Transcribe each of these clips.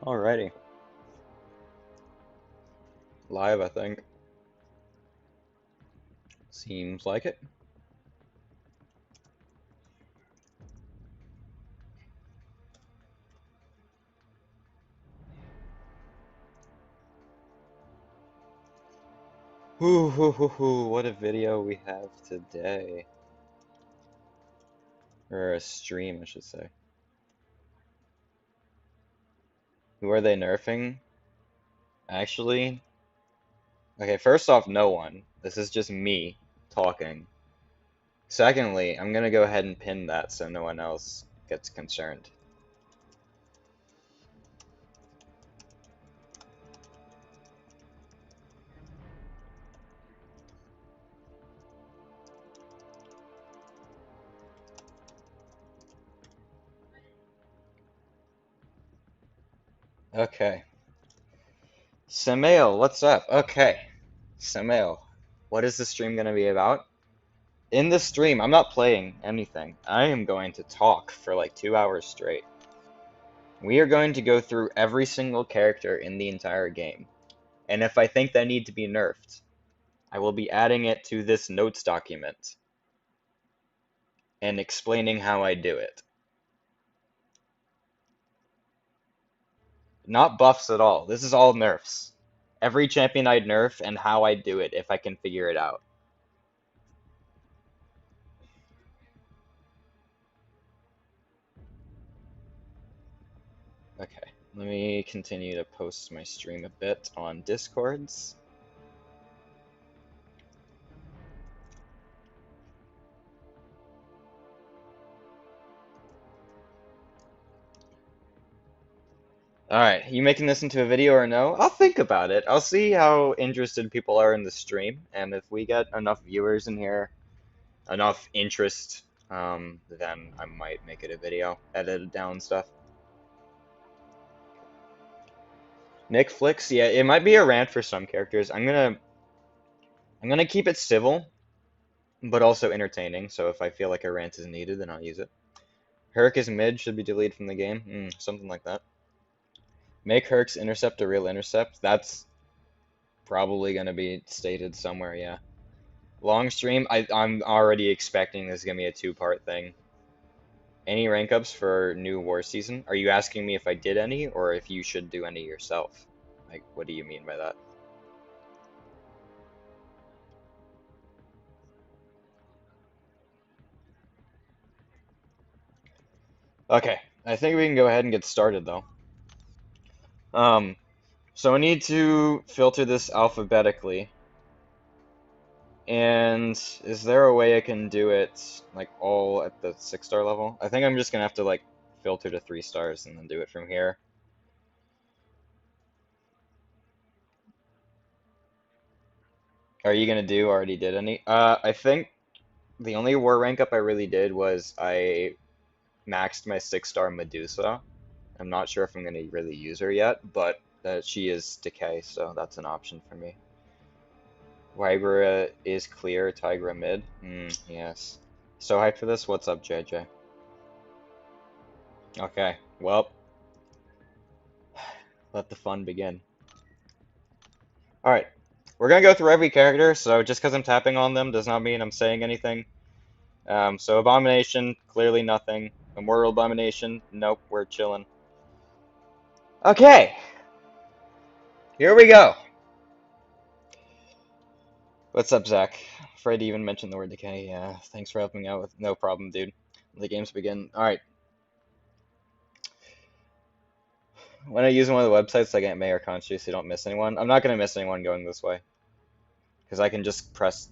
Alrighty. Live, I think. Seems like it. What a video we have today. Or a stream, I should say. Who are they nerfing? Actually, okay, first off, no one. This is just me talking. Secondly, I'm gonna go ahead and pin that so no one else gets concerned. Okay. Samael, what's up? Okay. Samael, what is the stream gonna be about? In the stream, I'm not playing anything. I am going to talk for like 2 hours straight. We are going to go through every single character in the entire game. And if I think they need to be nerfed, I will be adding it to this notes document and explaining how I do it. Not buffs at all. This is all nerfs. Every champion I'd nerf and how I do it if I can figure it out. Okay, let me continue to post my stream a bit on Discords. Alright, you making this into a video or no? I'll think about it. I'll see how interested people are in the stream, and if we get enough viewers in here, enough interest, then I might make it a video, edit it down and stuff. Nick Flicks, yeah, it might be a rant for some characters. I'm gonna keep it civil, but also entertaining, so if I feel like a rant is needed, then I'll use it. Herc is mid, should be deleted from the game. Something like that. Make Herc's intercept a real intercept. That's probably going to be stated somewhere, yeah. Long stream, I'm already expecting this is going to be a two-part thing. Any rank ups for new war season? Are you asking me if I did any, or if you should do any yourself? Like, what do you mean by that? Okay, I think we can go ahead and get started, though. So I need to filter this alphabetically. And is there a way I can do it, like, all at the 6-star level? I think I'm just gonna have to, like, filter to 3 stars and then do it from here. Are you gonna do already did any? I think the only war rank up I really did was I maxed my 6-star Medusa. I'm not sure if I'm gonna really use her yet, but she is decay, so that's an option for me. Vigra is clear, Tigra mid. Yes. So hyped for this? What's up, JJ? Okay, well, let the fun begin. Alright, we're gonna go through every character, so just because I'm tapping on them does not mean I'm saying anything. So Abomination, clearly nothing. Immortal Abomination, nope, we're chilling. Okay, here we go. What's up, Zach? Afraid to even mention the word decay. Yeah, thanks for helping out with. No problem, dude. The games begin. All right. When I use one of the websites, I get Mayor Conchu, so you don't miss anyone. I'm not gonna miss anyone going this way, because I can just press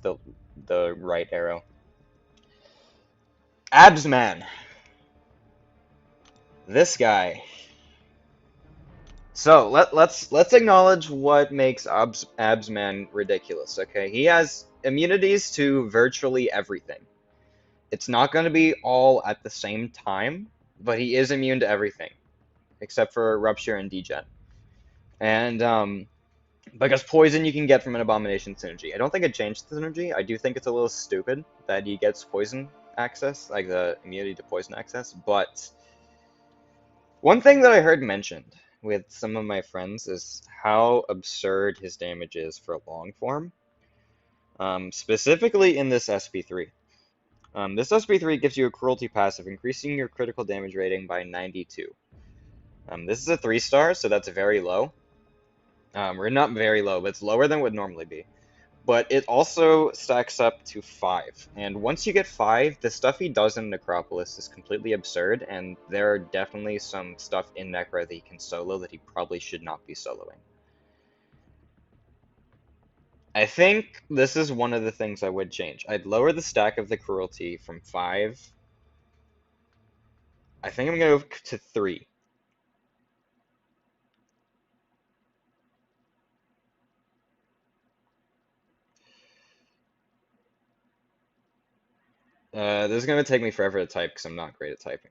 the right arrow. Absman. This guy. So let's acknowledge what makes Absman ridiculous. Okay, he has immunities to virtually everything. It's not going to be all at the same time, but he is immune to everything, except for Rupture and Degen. And because poison you can get from an Abomination synergy. I don't think it changed the synergy. I do think it's a little stupid that he gets poison access, like the immunity to poison access, but one thing that I heard mentioned with some of my friends is how absurd his damage is for long form, specifically in this SP3. This SP3 gives you a cruelty passive, increasing your critical damage rating by 92. This is a 3-star, so that's very low. Or not very low, but it's lower than it would normally be. But it also stacks up to 5. And once you get 5, the stuff he does in Necropolis is completely absurd, and there are definitely some stuff in Necro that he can solo that he probably should not be soloing. I think this is one of the things I would change. I'd lower the stack of the cruelty from 5. I think I'm going to go to 3. This is going to take me forever to type because I'm not great at typing,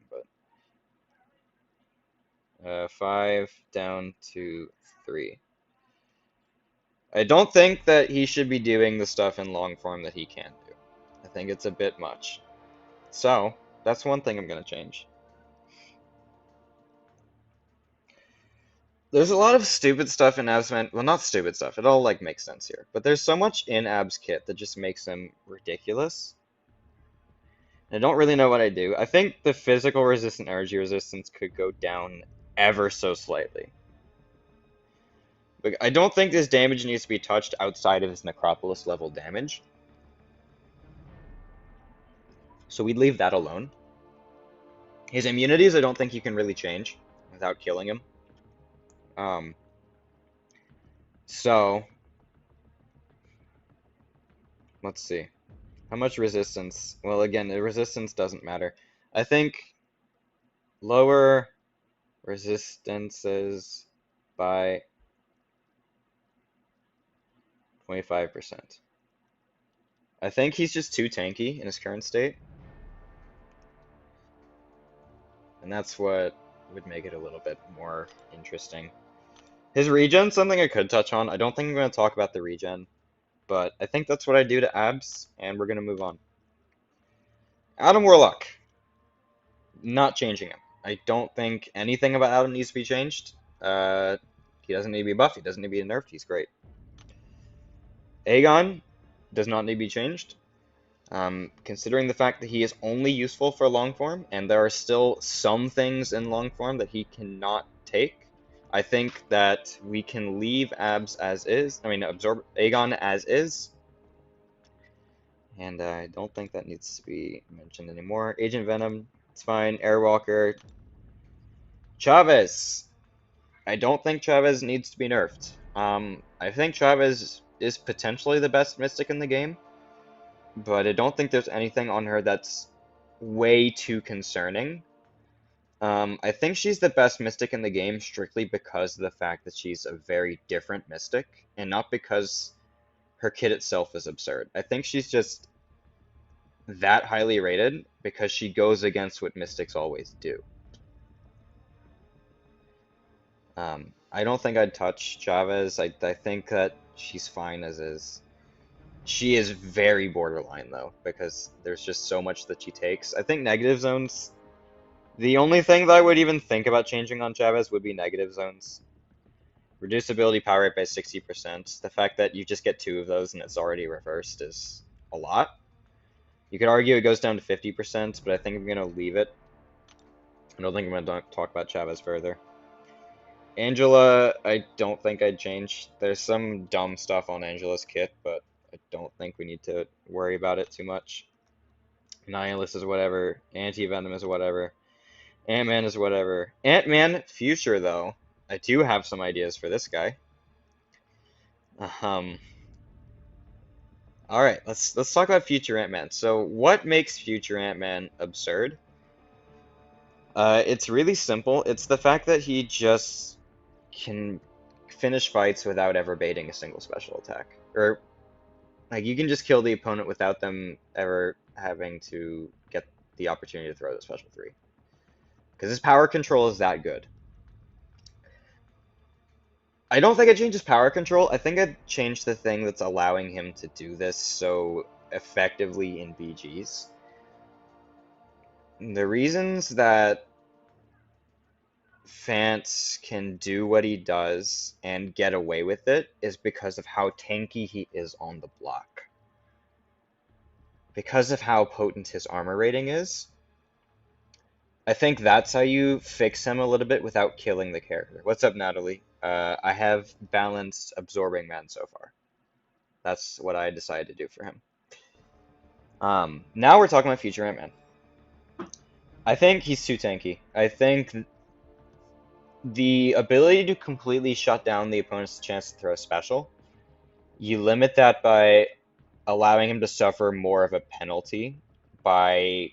but 5 down to 3. I don't think that he should be doing the stuff in long form that he can do. I think it's a bit much. So, that's one thing I'm going to change. There's a lot of stupid stuff in Ab's man. Well, not stupid stuff. It all like makes sense here. But there's so much in Ab's kit that just makes him ridiculous. I don't really know what I do. I think the physical resistant energy resistance could go down ever so slightly. But I don't think this damage needs to be touched outside of his Necropolis level damage. So we'd leave that alone. His immunities I don't think you can really change without killing him. So let's see. How much resistance? Well, again, the resistance doesn't matter. I think lower resistances by 25%. I think he's just too tanky in his current state. And that's what would make it a little bit more interesting. His regen's something I could touch on. I don't think I'm going to talk about the regen, but I think that's what I do to Abs, and we're going to move on. Adam Warlock. Not changing him. I don't think anything about Adam needs to be changed. He doesn't need to be buffed. He doesn't need to be nerfed. He's great. Aegon does not need to be changed. Considering the fact that he is only useful for long form, and there are still some things in long form that he cannot take, I think that we can leave Abs as is. I mean, absorb Aegon as is. And I don't think that needs to be mentioned anymore. Agent Venom, it's fine. Airwalker. Chavez. I don't think Chavez needs to be nerfed. I think Chavez is potentially the best Mystic in the game, but I don't think there's anything on her that's way too concerning. I think she's the best Mystic in the game strictly because of the fact that she's a very different Mystic, and not because her kit itself is absurd. I think she's just that highly rated because she goes against what Mystics always do. I don't think I'd touch Chavez. I think that she's fine as is. She is very borderline, though, because there's just so much that she takes. I think negative zones... The only thing that I would even think about changing on Chavez would be negative zones. Reduce ability power rate by 60%. The fact that you just get 2 of those and it's already reversed is a lot. You could argue it goes down to 50%, but I think I'm going to leave it. I don't think I'm going to talk about Chavez further. Angela, I don't think I'd change. There's some dumb stuff on Angela's kit, but I don't think we need to worry about it too much. Nihilus is whatever. Anti-Venom is whatever. Ant-Man is whatever. Ant-Man Future, though. I do have some ideas for this guy. Alright, let's talk about Future Ant-Man. So, what makes Future Ant-Man absurd? It's really simple. It's the fact that he just can finish fights without ever baiting a single special attack. Or, like, you can just kill the opponent without them ever having to get the opportunity to throw the special 3. Because his power control is that good. I don't think I'd change his power control. I think I'd change the thing that's allowing him to do this so effectively in BGs. The reasons that Fance can do what he does and get away with it is because of how tanky he is on the block. Because of how potent his armor rating is, I think that's how you fix him a little bit without killing the character. What's up, Natalie? I have balanced Absorbing Man so far. That's what I decided to do for him. Now we're talking about future Ant-Man. I think he's too tanky. I think the ability to completely shut down the opponent's chance to throw a special, you limit that by allowing him to suffer more of a penalty by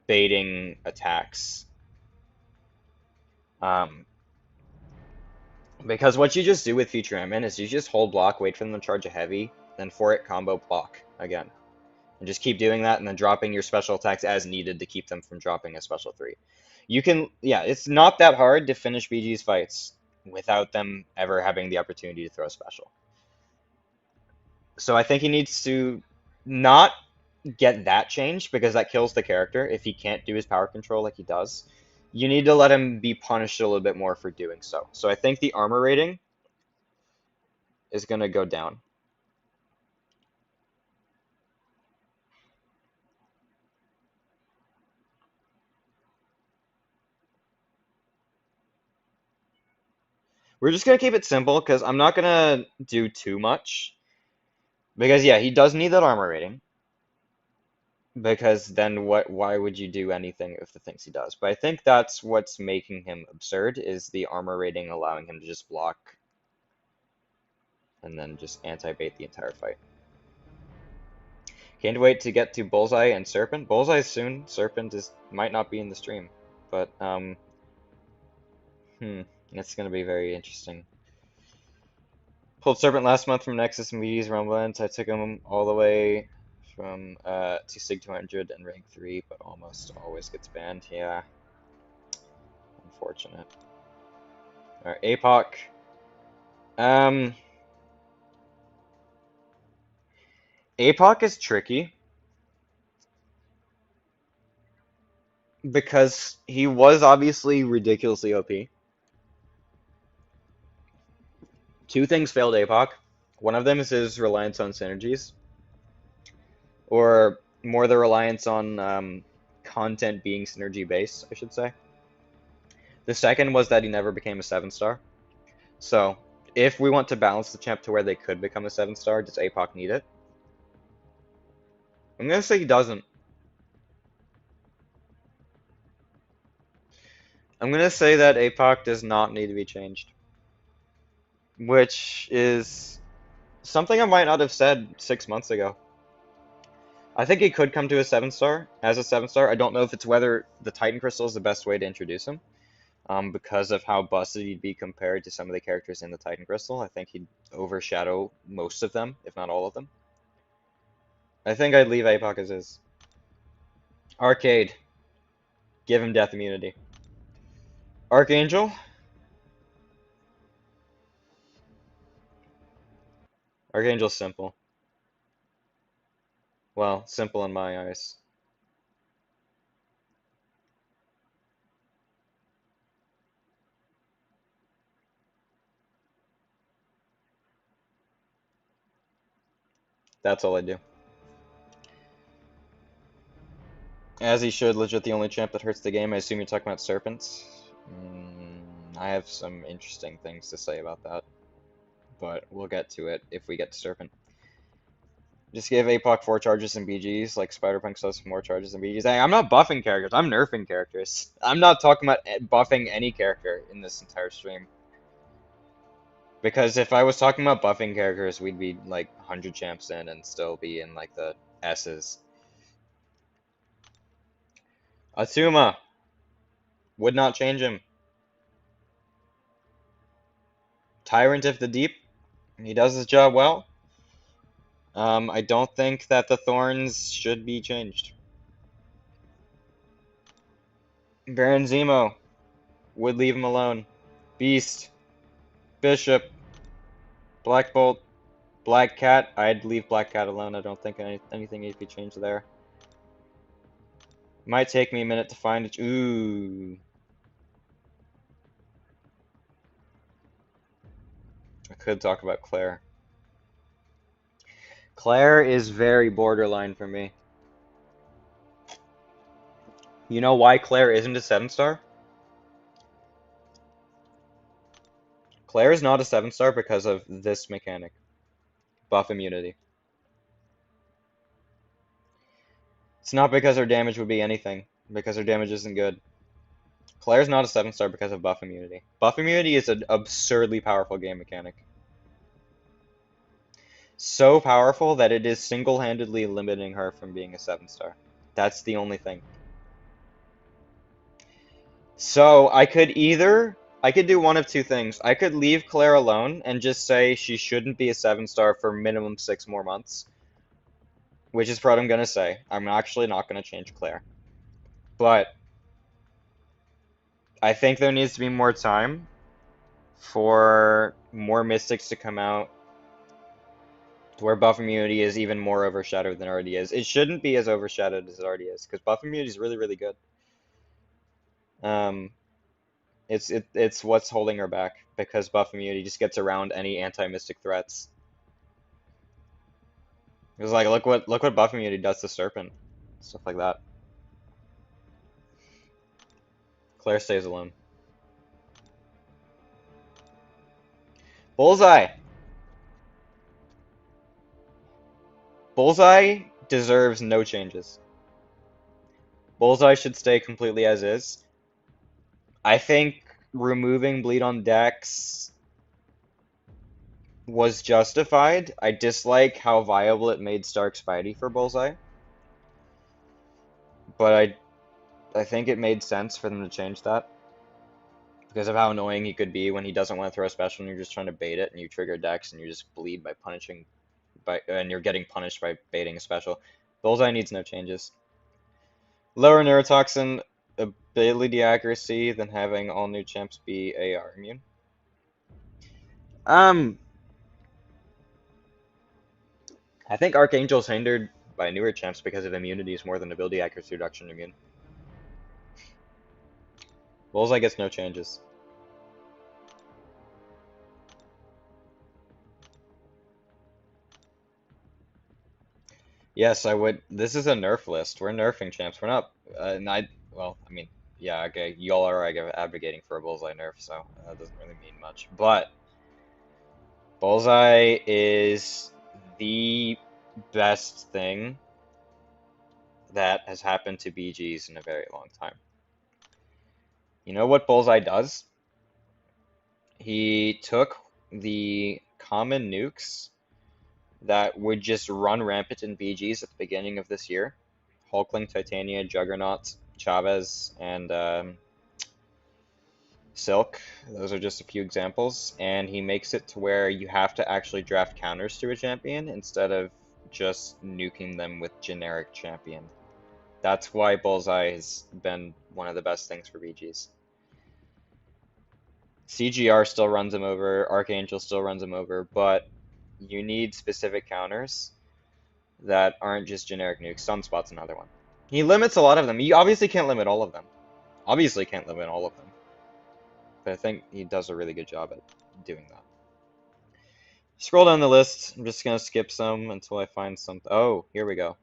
baiting attacks. Because what you just do with future Ant-Man is you just hold block, wait for them to charge a heavy, then for it combo block again. And just keep doing that and then dropping your special attacks as needed to keep them from dropping a special 3. You can, yeah, it's not that hard to finish BG's fights without them ever having the opportunity to throw a special. So I think he needs to not get that changed because that kills the character if he can't do his power control like he does. You need to let him be punished a little bit more for doing so. So I think the armor rating is going to go down. We're just going to keep it simple because I'm not going to do too much. Because, yeah, he does need that armor rating. Because then why would you do anything with the things he does? But I think that's what's making him absurd, is the armor rating allowing him to just block and then just anti-bait the entire fight. Can't wait to get to Bullseye and Serpent. Bullseye soon. Serpent might not be in the stream. But, it's going to be very interesting. Pulled Serpent last month from Nexus and VG's Rumblance. I took him all the way from to Sig 200 and rank 3, but almost always gets banned. Yeah. Unfortunate. Alright, APOC. APOC is tricky because he was obviously ridiculously OP. Two things failed APOC. One of them is his reliance on synergies, or more the reliance on content being synergy based, I should say. The second was that he never became a 7-star. So, if we want to balance the champ to where they could become a 7-star, does APOC need it? I'm gonna say he doesn't. I'm gonna say that APOC does not need to be changed. Which is something I might not have said 6 months ago. I think he could come to a 7-star as a 7-star. I don't know if it's whether the Titan Crystal is the best way to introduce him. Because of how busted he'd be compared to some of the characters in the Titan Crystal. I think he'd overshadow most of them, if not all of them. I think I'd leave APOC as is. Arcade. Give him death immunity. Archangel. Archangel's simple. Well, simple in my eyes. That's all I do. As he should, legit the only champ that hurts the game. I assume you're talking about Serpents. I have some interesting things to say about that. But we'll get to it if we get to Serpent. Just give APOC 4 charges and BGs, like Spider-Punk does more charges and BGs. I'm not buffing characters, I'm nerfing characters. I'm not talking about buffing any character in this entire stream. Because if I was talking about buffing characters, we'd be like 100 champs in and still be in like the S's. Asuma. Would not change him. Tyrant of the Deep. He does his job well. I don't think that the Thorns should be changed. Baron Zemo. Would leave him alone. Beast. Bishop. Black Bolt. Black Cat. I'd leave Black Cat alone. I don't think anything needs to be changed there. Might take me a minute to find it. Ooh. I could talk about Claire. Claire is very borderline for me. You know why Claire isn't a 7-star? Claire is not a 7-star because of this mechanic. Buff immunity. It's not because her damage would be anything, because her damage isn't good. Claire's not a 7-star because of buff immunity. Buff immunity is an absurdly powerful game mechanic. So powerful that it is single-handedly limiting her from being a 7-star. That's the only thing. So I could do one of two things. I could leave Claire alone and just say she shouldn't be a 7-star for minimum 6 more months. Which is what I'm gonna say. I'm actually not gonna change Claire. But I think there needs to be more time for more mystics to come out where buff immunity is even more overshadowed than it already is. It shouldn't be as overshadowed as it already is, because buff immunity is really, really good. Um, it's what's holding her back, because buff immunity just gets around any anti-mystic threats. It's like look what buff immunity does to Serpent, stuff like that. Claire stays alone. Bullseye. Bullseye deserves no changes. Bullseye should stay completely as is. I think removing Bleed on Dex was justified. I dislike how viable it made Stark Spidey for Bullseye. But I think it made sense for them to change that. Because of how annoying he could be when he doesn't want to throw a special and you're just trying to bait it and you trigger Dex and you just bleed by punishing and you're getting punished by baiting a special. Bullseye needs no changes. Lower neurotoxin ability accuracy than having all new champs be AR immune. I think Archangel's hindered by newer champs because of immunities more than ability accuracy reduction immune. Bullseye gets no changes. Yes, I would. This is a nerf list. We're nerfing champs. We're not. Well, I mean, yeah, okay. Y'all are advocating for a Bullseye nerf, so that doesn't really mean much. But Bullseye is the best thing that has happened to BGs in a very long time. You know what Bullseye does? He took the common nukes that would just run rampant in BGs at the beginning of this year. Hulkling, Titania, Juggernaut, Chavez, and Silk. Those are just a few examples. And he makes it to where you have to actually draft counters to a champion instead of just nuking them with generic champion. That's why Bullseye has been one of the best things for BGs. CGR still runs him over, Archangel still runs him over, but you need specific counters that aren't just generic nukes. Sunspot's another one. He limits a lot of them. You obviously can't limit all of them. Obviously can't limit all of them. But I think he does a really good job at doing that. Scroll down the list. I'm just going to skip some until I find something. Oh, here we go.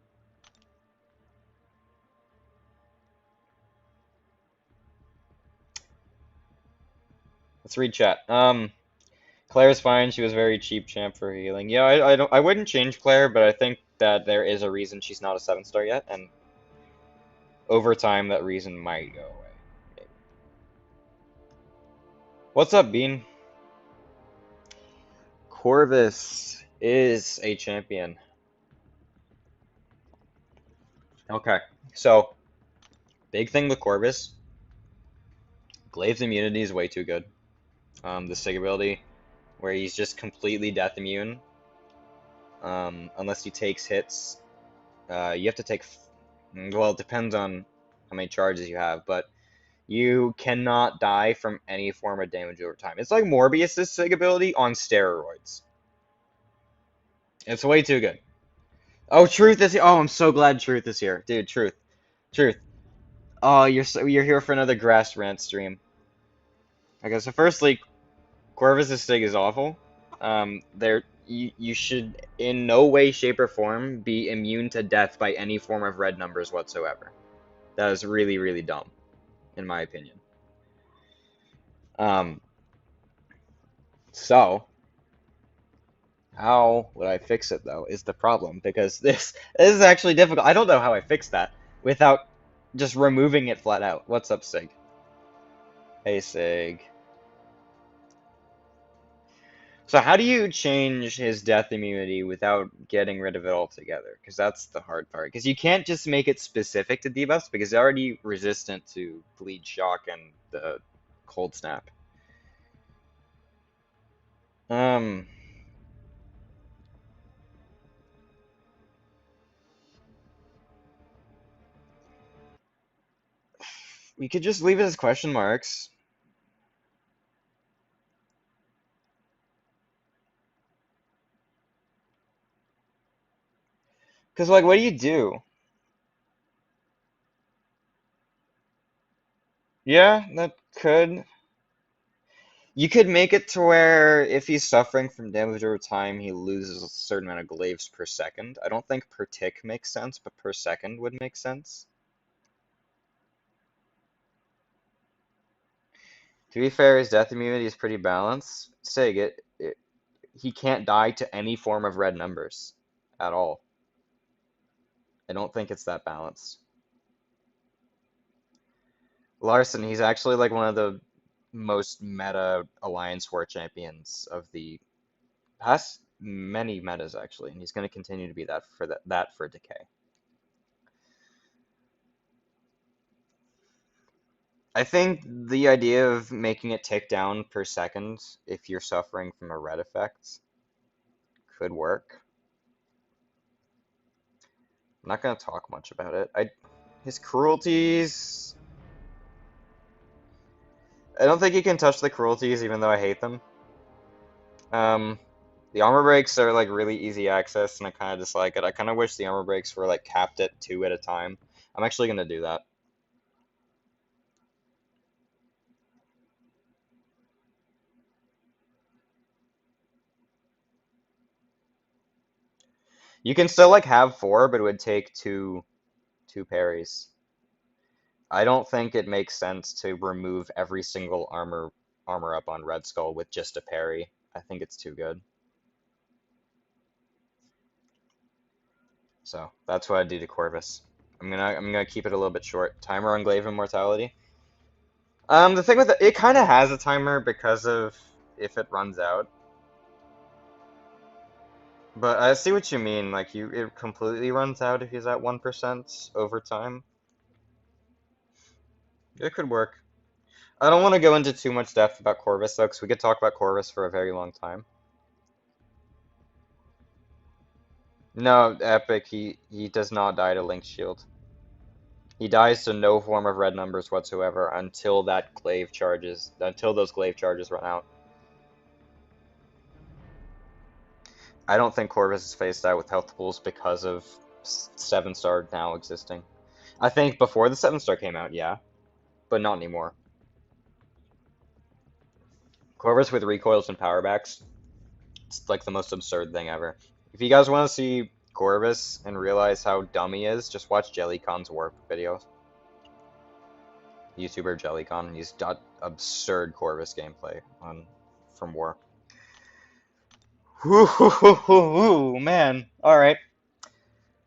Let's read chat. Claire's fine. She was very cheap champ for healing. Yeah, I wouldn't change Claire, but I think that there is a reason she's not a 7-star yet, and over time that reason might go away. Maybe. What's up, Bean? Corvus is a champion. Okay, so big thing with Corvus, Glaive's immunity is way too good. The Sig ability, where he's just completely death immune, unless he takes hits. You have to take, well, it depends on how many charges you have, but you cannot die from any form of damage over time. It's like Morbius' Sig ability on steroids. It's way too good. Oh, Truth is here. Oh, I'm so glad Truth is here. Dude, Truth. Oh, you're here for another grass rant stream. Okay, so firstly, Corvus' Sig is awful. You should in no way, shape, or form be immune to death by any form of red numbers whatsoever. That is really, really dumb, in my opinion. Um, so how would I fix it though is the problem because this is actually difficult. I don't know how I fix that without just removing it flat out. What's up, Sig? Hey, Sig. So how do you change his death immunity without getting rid of it altogether? Because that's the hard part. Because you can't just make it specific to debuffs because they're already resistant to bleed shock and the cold snap. Um, we could just leave it as question marks. Because like, what do you do? Yeah, that could. You could make it to where if he's suffering from damage over time, he loses a certain amount of glaives per second. I don't think per tick makes sense, but per second would make sense. To be fair, his death immunity is pretty balanced. Sig, he can't die to any form of red numbers at all. I don't think it's that balanced. Larson, he's actually like one of the most meta Alliance War champions of the past many metas actually, and he's going to continue to be that for Decay. I think the idea of making it tick down per second if you're suffering from a red effect could work. I'm not going to talk much about it. His cruelties. I don't think you can touch the cruelties, even though I hate them. Um, the armor breaks are like really easy access, and I kind of dislike it. I kind of wish the armor breaks were like capped at 2 at a time. I'm actually gonna do that. You can still like have 4, but it would take two parries. I don't think it makes sense to remove every single armor up on Red Skull with just a parry. I think it's too good. So that's what I do to Corvus. I'm gonna keep it a little bit short. Timer on Glaive Immortality. The thing with it kind of has a timer because of if it runs out. But I see what you mean. Like it completely runs out if he's at 1% over time. It could work. I don't want to go into too much depth about Corvus though, because we could talk about Corvus for a very long time. No, Epic, he does not die to Link's Shield. He dies to no form of red numbers whatsoever until those glaive charges run out. I don't think Corvus is phased out with health pools because of 7-star now existing. I think before the 7-star came out, yeah, but not anymore. Corvus with recoils and power backs, it's like the most absurd thing ever. If you guys want to see Corvus and realize how dumb he is, just watch Jellycon's Warp videos. YouTuber Jellycon, he's got absurd Corvus gameplay from War. Whoo, man. Alright.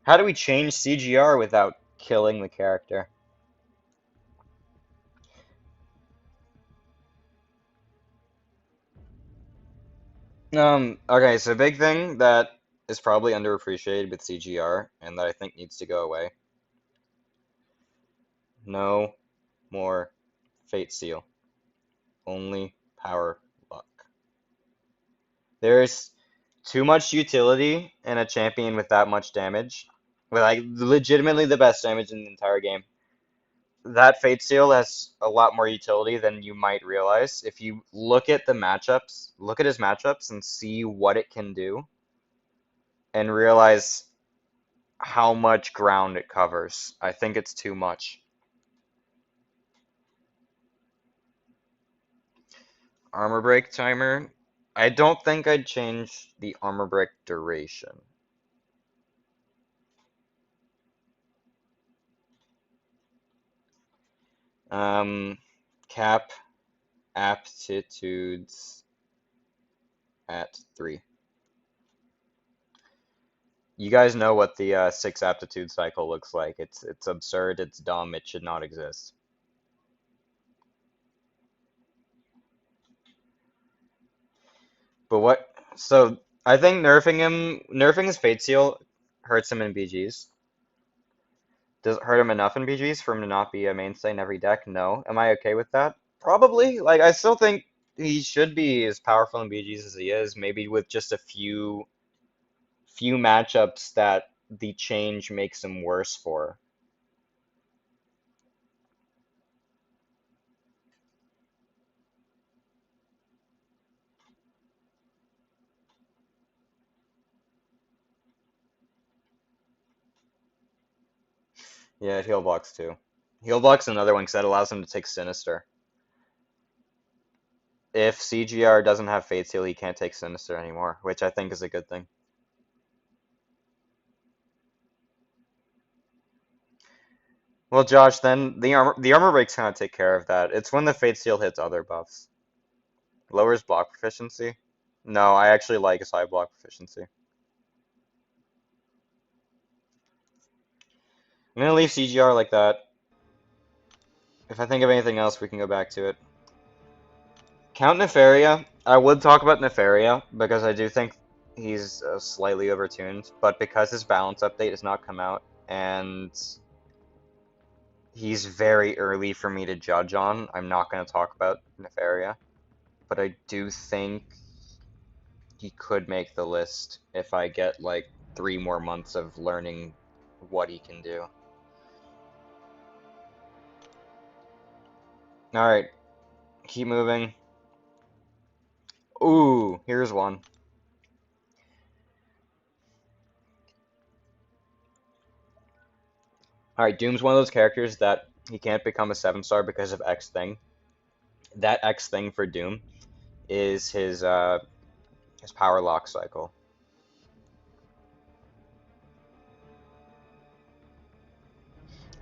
How do we change CGR without killing the character? Okay, so big thing that is probably underappreciated with CGR and that I think needs to go away. No more Fate Seal. Only power luck. There's too much utility in a champion with that much damage. With like legitimately the best damage in the entire game. That Fate Seal has a lot more utility than you might realize. If you look at look at his matchups and see what it can do, and realize how much ground it covers. I think it's too much. Armor break timer. I don't think I'd change the armor break duration. Um, Cap aptitudes at 3. You guys know what the 6 aptitude cycle looks like. It's absurd, it's dumb, it should not exist. But what? So I think nerfing his Fate Seal hurts him in BGs. Does it hurt him enough in BGs for him to not be a mainstay in every deck? No. Am I okay with that? Probably. Like I still think he should be as powerful in BGs as he is, maybe with just a few matchups that the change makes him worse for. Yeah, heal blocks too. Heal blocks another one because that allows him to take Sinister. If CGR doesn't have Fate Seal, he can't take Sinister anymore, which I think is a good thing. Well, Josh, then the armor breaks kind of take care of that. It's when the Fate Seal hits other buffs. Lowers block proficiency. No, I actually like his high block proficiency. I'm gonna leave CGR like that. If I think of anything else, we can go back to it. Count Nefaria. I would talk about Nefaria because I do think he's slightly overtuned, but because his balance update has not come out and he's very early for me to judge on, I'm not going to talk about Nefaria. But I do think he could make the list if I get like 3 more months of learning what he can do. Alright, keep moving. Ooh, here's one. Alright, Doom's one of those characters that he can't become a 7-star because of X thing. That X thing for Doom is his power lock cycle.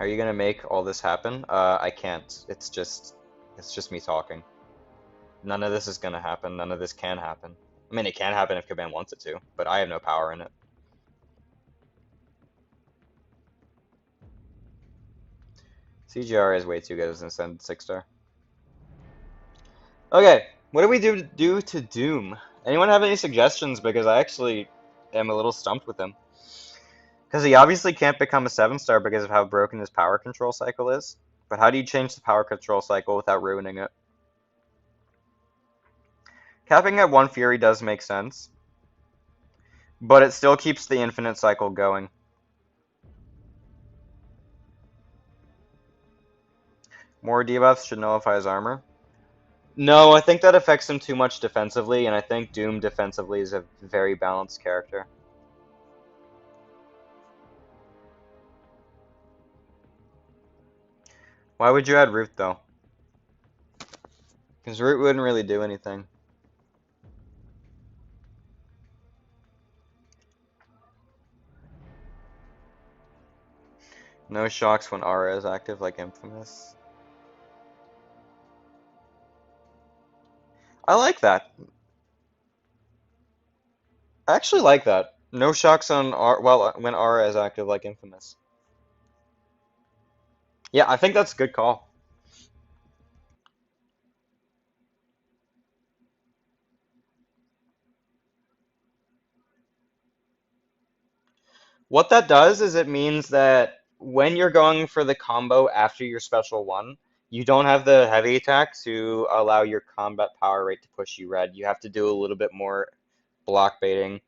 Are you gonna make all this happen? I can't. It's just me talking. None of this is gonna happen. None of this can happen. I mean, it can happen if Caban wants it to, but I have no power in it. CGR is way too good as an ascended 6-star. Okay, what do we do to Doom? Anyone have any suggestions? Because I actually am a little stumped with him. Because he obviously can't become a 7-star because of how broken his power control cycle is. But how do you change the power control cycle without ruining it? Capping at 1 Fury does make sense. But it still keeps the infinite cycle going. More debuffs should nullify his armor. No, I think that affects him too much defensively, and I think Doom defensively is a very balanced character. Why would you add Root, though? Because Root wouldn't really do anything. No shocks when Aura is active, like Infamous. I like that. I actually like that. No shocks on when Aura is active, like Infamous. Yeah, I think that's a good call. What that does is it means that when you're going for the combo after your special one, you don't have the heavy attack to allow your combat power rate to push you red. You have to do a little bit more block baiting.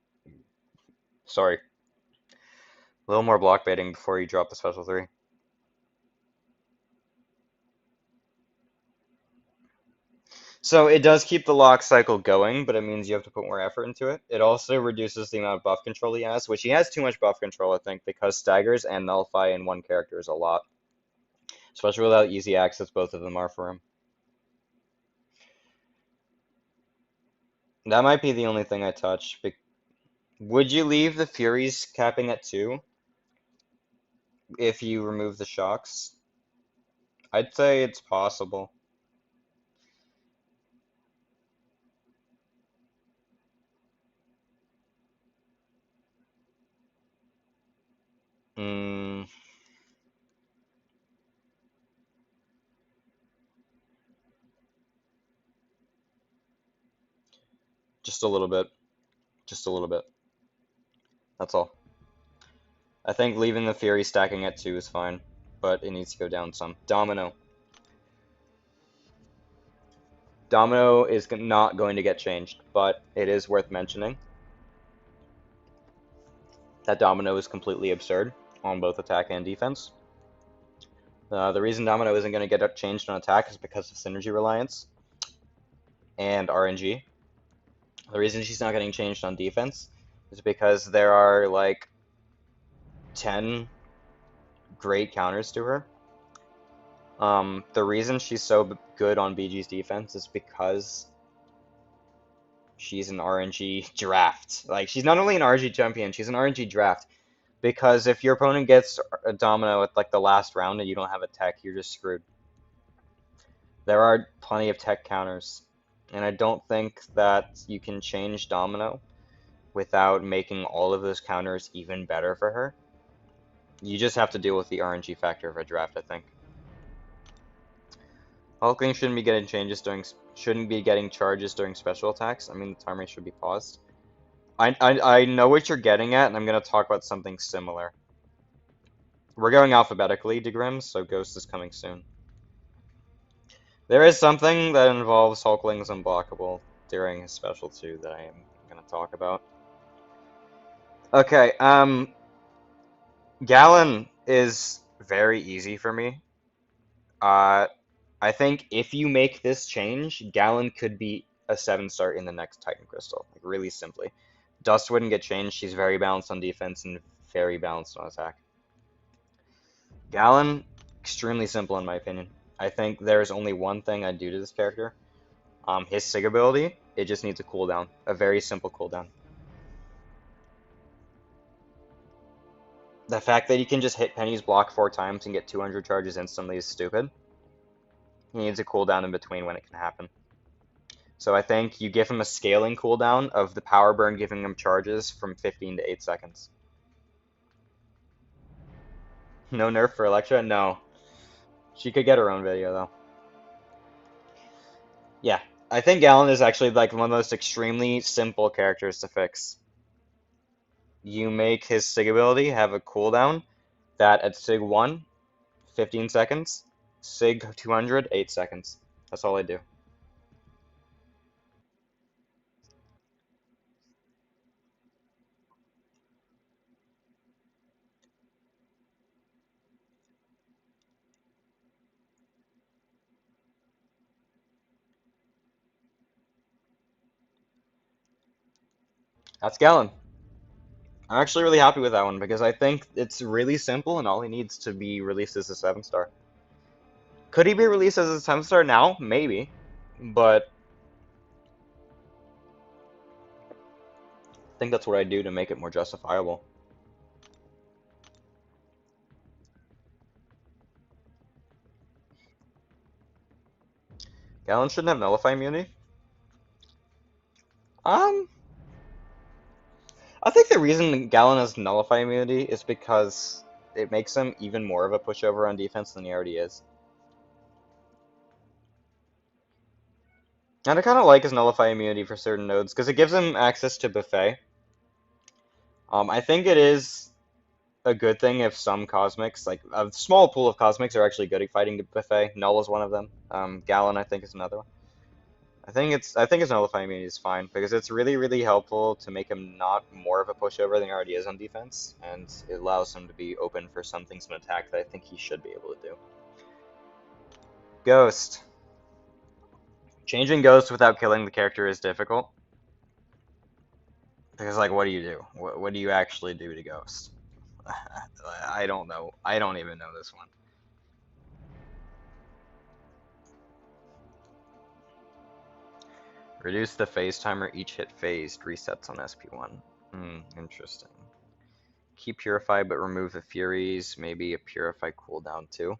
Sorry, a little more block baiting before you drop the special 3. So it does keep the lock cycle going, but it means you have to put more effort into it. It also reduces the amount of buff control he has, which he has too much buff control, I think, because staggers and nullify in one character is a lot. Especially without easy access, both of them are for him. That might be the only thing I touch. Would you leave the Furies capping at 2 if you remove the shocks? I'd say it's possible. Hmm. Just a little bit. Just a little bit. That's all. I think leaving the Fury stacking at 2 is fine, but it needs to go down some. Domino. Domino is not going to get changed, but it is worth mentioning that Domino is completely absurd on both attack and defense. The reason Domino isn't going to get changed on attack is because of synergy reliance and RNG. The reason she's not getting changed on defense is because there are like 10 great counters to her. The reason she's so good on BG's defense is because she's an RNG draft. Like, she's not only an RNG champion, she's an RNG draft. Because if your opponent gets a Domino at like the last round and you don't have a tech, you're just screwed. There are plenty of tech counters, and I don't think that you can change Domino without making all of those counters even better for her. You just have to deal with the RNG factor of a draft, I think. Hulkling shouldn't be getting charges during special attacks. I mean, the timer should be paused. I know what you're getting at, and I'm gonna talk about something similar. We're going alphabetically, Degrim, so Ghost is coming soon. There is something that involves Hulkling's unblockable during his special 2 that I am gonna talk about. Okay, Galan is very easy for me. I think if you make this change, Galan could be a 7-star in the next Titan Crystal, like really simply. Dust wouldn't get changed, she's very balanced on defense and very balanced on attack. Galan, extremely simple in my opinion. I think there's only one thing I'd do to this character. His Sig ability, it just needs a cooldown. A very simple cooldown. The fact that you can just hit Penny's block 4 times and get 200 charges instantly is stupid. He needs a cooldown in between when it can happen. So I think you give him a scaling cooldown of the power burn giving him charges from 15 to 8 seconds. No nerf for Electra? No. She could get her own video though. Yeah, I think Galan is actually like one of the most extremely simple characters to fix. You make his Sig ability have a cooldown that at Sig 1, 15 seconds, Sig 200, 8 seconds. That's all I do. That's Galan. I'm actually really happy with that one because I think it's really simple and all he needs to be released is a 7-star. Could he be released as a 7-star now? Maybe. But I think that's what I do to make it more justifiable. Galan shouldn't have Nullify immunity. Um, I think the reason Galan has Nullify immunity is because it makes him even more of a pushover on defense than he already is. And I kind of like his Nullify immunity for certain nodes because it gives him access to Buffet. I think it is a good thing if some Cosmics, like a small pool of Cosmics, are actually good at fighting the Buffet. Null is one of them. Galan, I think, is another one. I think his Nullify immunity is fine because it's really, really helpful to make him not more of a pushover than he already is on defense, and it allows him to be open for some things in attack that I think he should be able to do. Ghost. Changing Ghost without killing the character is difficult. Because, like, what do you do? What do you actually do to Ghost? I don't know. I don't even know this one. Reduce the phase timer. Each hit phased resets on SP1. Interesting. Keep Purify, but remove the Furies. Maybe a Purify cooldown too.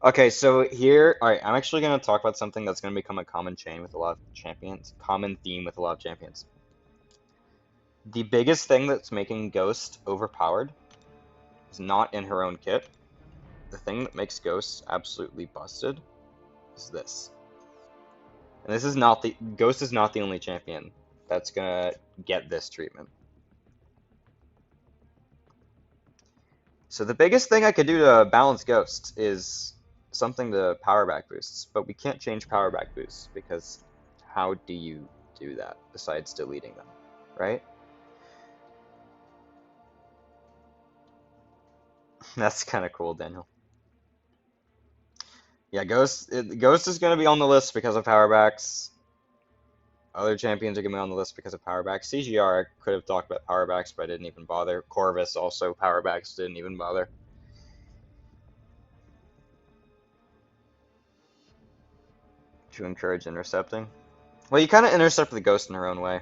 Okay, so here, alright, I'm actually going to talk about something that's going to become a common chain with a lot of champions. Common theme with a lot of champions. The biggest thing that's making Ghost overpowered is not in her own kit. The thing that makes Ghost absolutely busted is this. And this is not the Ghost is not the only champion that's gonna get this treatment. So the biggest thing I could do to balance Ghost is something to power back boosts, but we can't change power back boosts because how do you do that besides deleting them, right? That's kind of cool, Daniel. Yeah, Ghost is going to be on the list because of power backs. Other champions are going to be on the list because of power backs. CGR, I could have talked about power backs, but I didn't even bother. Corvus also power backs, didn't even bother. To encourage intercepting. Well, you kind of intercept the Ghost in her own way.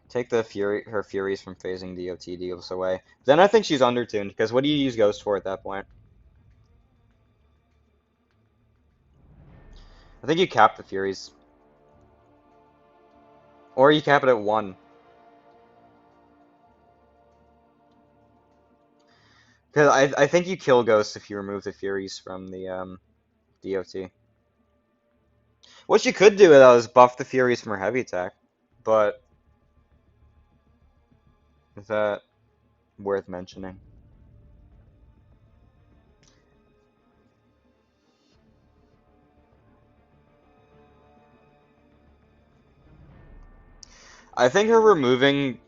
Take the her Furies from phasing DOT deals away. Then I think she's undertuned, because what do you use Ghost for at that point? I think you cap the Furies. Or you cap it at 1. Because I think you kill Ghost if you remove the Furies from the DOT. What you could do though is buff the Furies from her heavy attack, but is that worth mentioning? I think her removing,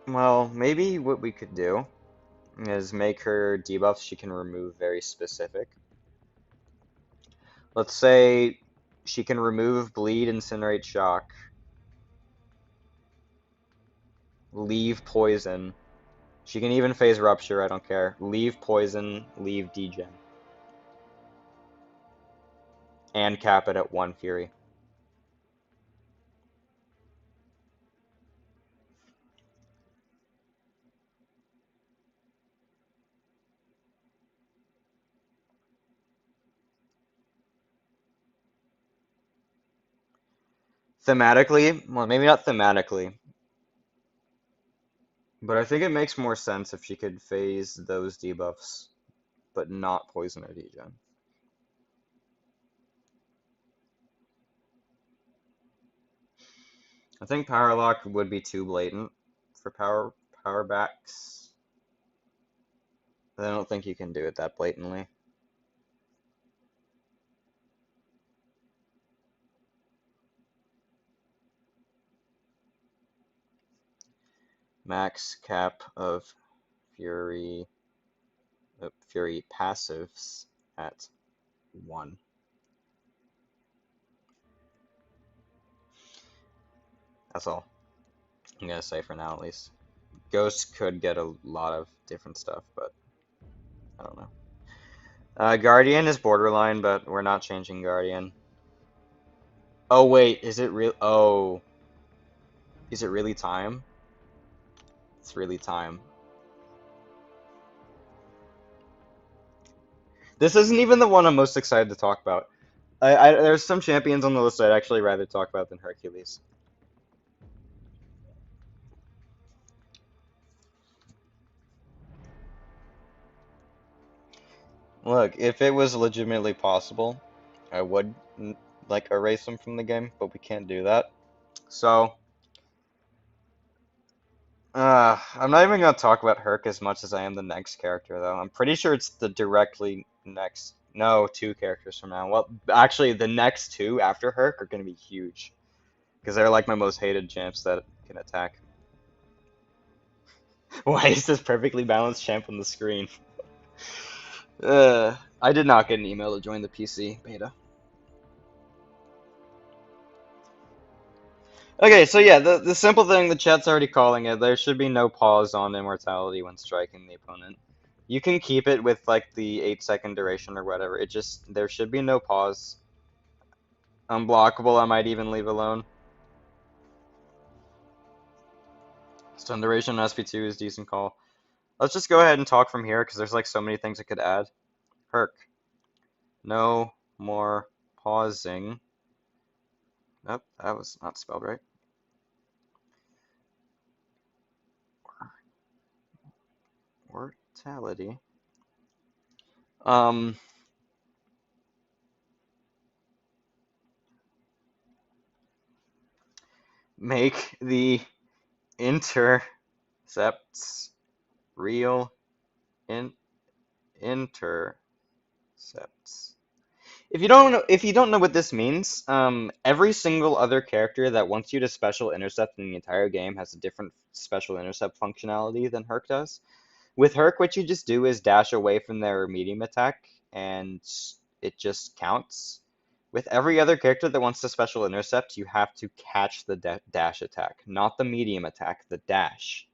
well, maybe what we could do is make her debuffs she can remove very specific. Let's say she can remove Bleed, Incinerate, Shock, leave Poison. She can even phase Rupture, I don't care. Leave Poison, leave Degen. And cap it at 1 Fury. Thematically, well, maybe not thematically, but I think it makes more sense if she could phase those debuffs, but not Poison or Degen. I think Power Lock would be too blatant for power backs. I don't think you can do it that blatantly. Max cap of Fury passives at 1. That's all I'm gonna say for now, at least. Ghost could get a lot of different stuff, but I don't know. Guardian is borderline, but we're not changing Guardian. Oh wait, is it real? Oh, is it really time? It's really time. This isn't even the one I'm most excited to talk about. There's some champions on the list I'd actually rather talk about than Hercules. Look, if it was legitimately possible, I would like erase them from the game, but we can't do that. So, I'm not even gonna talk about Herc as much as I am the next character, though. I'm pretty sure it's the directly next, no, 2 characters from now. Well, actually, the next 2 after Herc are gonna be huge, because they're like my most hated champs that can attack. Why is this perfectly balanced champ on the screen? I did not get an email to join the PC beta. Okay, so yeah, the simple thing the chat's already calling it, there should be no pause on immortality when striking the opponent. You can keep it with like the 8-second duration or whatever. It just there should be no pause. Unblockable, I might even leave alone. Stun duration on SP2 is decent call. Let's just go ahead and talk from here because there's like so many things I could add. Herc. No more pausing. Nope, that was not spelled right. Mortality. Um, make the intercepts real in intercepts. If you don't know what this means, every single other character that wants you to special intercept in the entire game has a different special intercept functionality than Herc does. With Herc, what you just do is dash away from their medium attack, and it just counts. With every other character that wants to special intercept, you have to catch the dash attack, not the medium attack, the dash.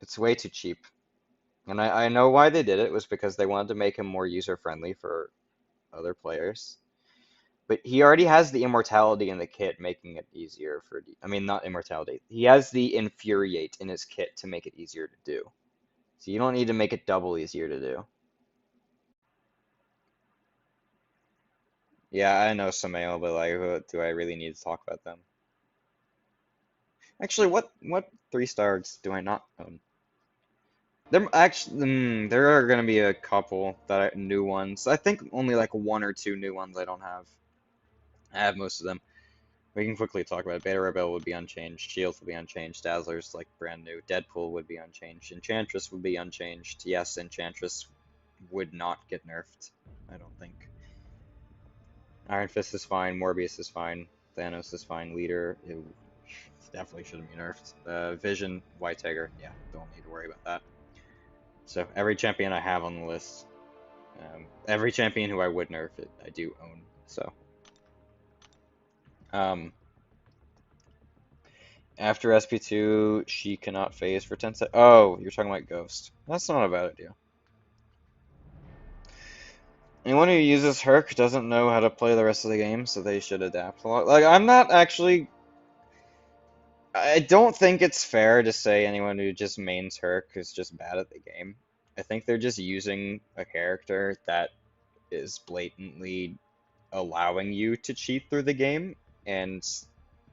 It's way too cheap. And I know why they did it was because they wanted to make him more user-friendly for other players. But he already has the immortality in the kit, making it easier for. I mean, not immortality. He has the infuriate in his kit to make it easier to do. So you don't need to make it double easier to do. Yeah, I know Samael, but like, do I really need to talk about them? Actually, what 3 stars do I not own? There are gonna be a couple new ones. I think only like 1 or 2 new ones I don't have. I have most of them. We can quickly talk about it. Beta Rebel would be unchanged. Shield would be unchanged. Dazzler's like brand new. Deadpool would be unchanged. Enchantress would be unchanged. Yes, Enchantress would not get nerfed. I don't think. Iron Fist is fine. Morbius is fine. Thanos is fine. Leader, it definitely shouldn't be nerfed. Vision, White Tiger, yeah, don't need to worry about that. So every champion I have on the list, every champion who I would nerf it, I do own. So. Um, After SP2, she cannot phase for 10 seconds. Oh, you're talking about Ghost. That's not a bad idea. Anyone who uses Herc doesn't know how to play the rest of the game, so they should adapt a lot. Like, I'm not actually. I don't think it's fair to say anyone who just mains Herc is just bad at the game. I think they're just using a character that is blatantly allowing you to cheat through the game, and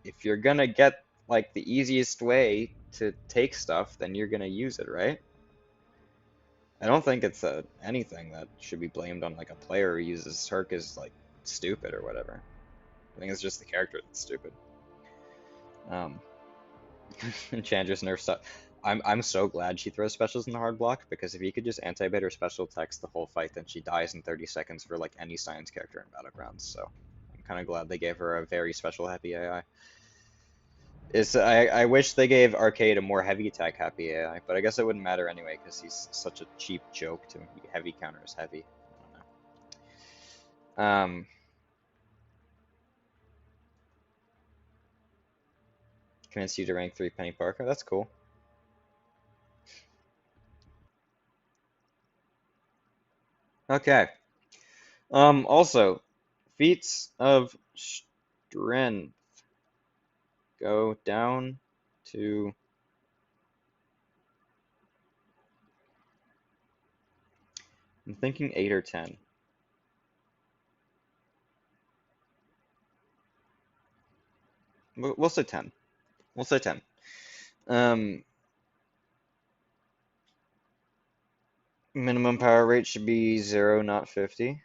if you're gonna get like the easiest way to take stuff, then you're gonna use it, right? I don't think it's anything that should be blamed on like a player who uses Herc as like stupid or whatever. I think it's just the character that's stupid. Um, Enchantress nerf stuff. I'm so glad she throws specials in the hard block because if you could just anti-bait her special text the whole fight, then she dies in 30 seconds for like any science character in Battlegrounds. So I'm kind of glad they gave her a very special happy AI. I wish they gave Arcade a more heavy attack happy AI, but I guess it wouldn't matter anyway because he's such a cheap joke to heavy counters heavy. I don't know. Convince you to rank 3 Penny Parker. That's cool. Okay. Also, feats of strength go down to I'm thinking 8 or 10. We'll say 10. We'll say 10. Um, Minimum power rate should be 0, not 50.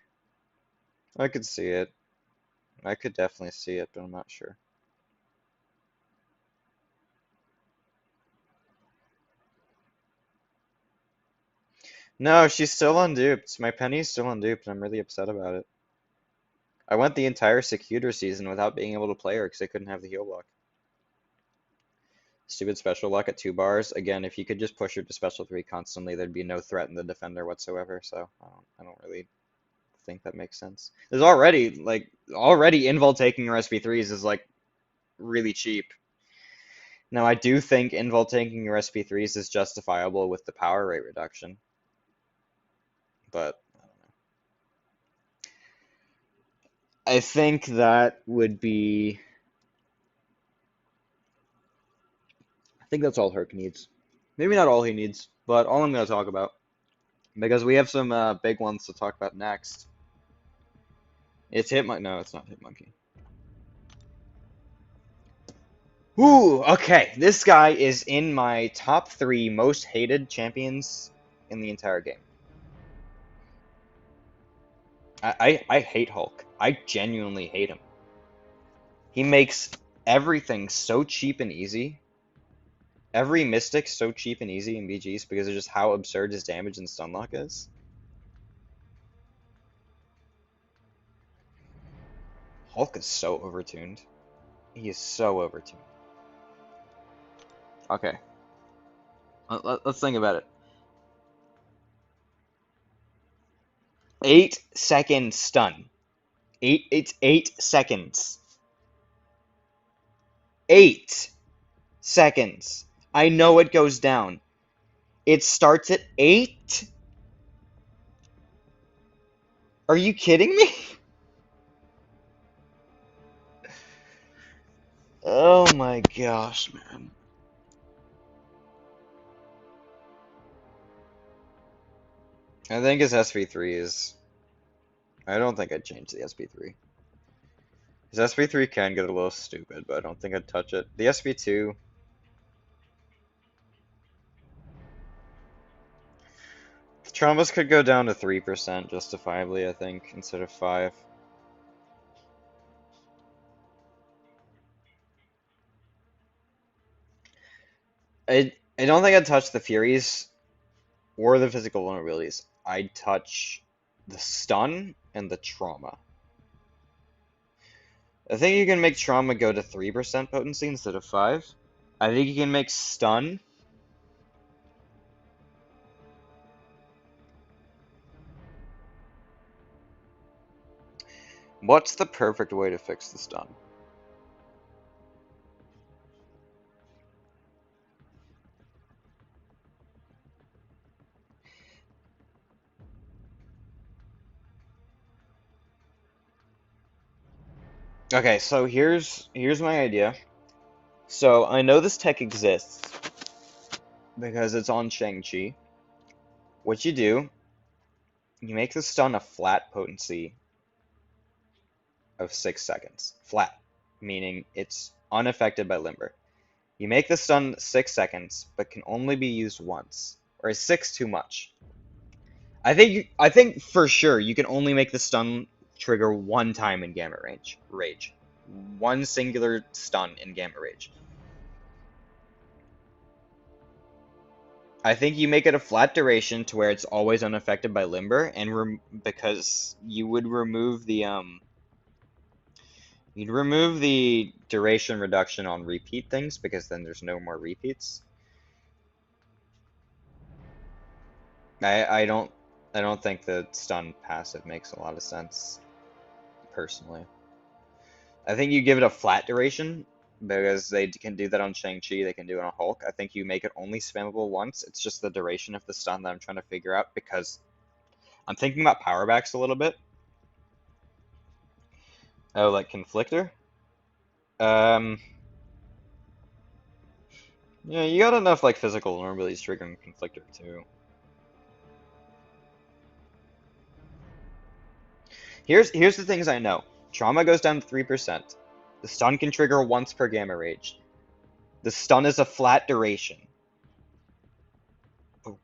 I could see it. I could definitely see it, but I'm not sure. No, she's still unduped. My Penny's still unduped, and I'm really upset about it. I went the entire Secutor season without being able to play her because I couldn't have the heal block. Stupid special luck at 2 bars. Again, if you could just push her to special 3 constantly, there'd be no threat in the defender whatsoever. So I don't really think that makes sense. There's already Invul taking your SP3s is like really cheap. Now I do think Invul taking your SP3s is justifiable with the power rate reduction, but I don't know. I think that would be. I think that's all Herc needs. Maybe not all he needs, but all I'm going to talk about. Because we have some big ones to talk about next. It's Hitmonkey. No, it's not Hitmonkey. Ooh, okay. This guy is in my top 3 most hated champions in the entire game. I hate Hulk. I genuinely hate him. He makes everything so cheap and easy. Every Mystic so cheap and easy in BGs because of just how absurd his damage and stunlock is. Hulk is so overtuned. He is so overtuned. Okay. Let's think about it. 8-second stun. It's 8 seconds. 8 seconds. I know it goes down. It starts at 8? Are you kidding me? Oh my gosh, man. I think his SP3 is... I don't think I'd change the SP3. His SP3 can get a little stupid, but I don't think I'd touch it. The SP2... The traumas could go down to 3% justifiably, I think, instead of 5. I don't think I'd touch the Furies or the physical vulnerabilities. I'd touch the stun and the trauma. I think you can make trauma go to 3% potency instead of 5. I think you can make stun. What's the perfect way to fix the stun? Okay, so here's my idea. So I know this tech exists because it's on Shang-Chi. What you do, you make the stun a flat potency of 6 seconds. Flat, meaning it's unaffected by limber. You make the stun 6 seconds, but can only be used once. Or is 6 too much? I think for sure you can only make the stun trigger one time in Gamma Rage. One singular stun in Gamma Rage. I think you make it a flat duration to where it's always unaffected by limber, and because you would remove the you'd remove the duration reduction on repeat things because then there's no more repeats. I don't think the stun passive makes a lot of sense, personally. I think you give it a flat duration, because they can do that on Shang-Chi, they can do it on Hulk. I think you make it only spammable once. It's just the duration of the stun that I'm trying to figure out, because I'm thinking about powerbacks a little bit. Oh, like Conflictor? Yeah, you got enough, like, physical vulnerabilities triggering Conflictor, too. Here's the things I know. Trauma goes down to 3%. The stun can trigger once per Gamma Rage. The stun is a flat duration.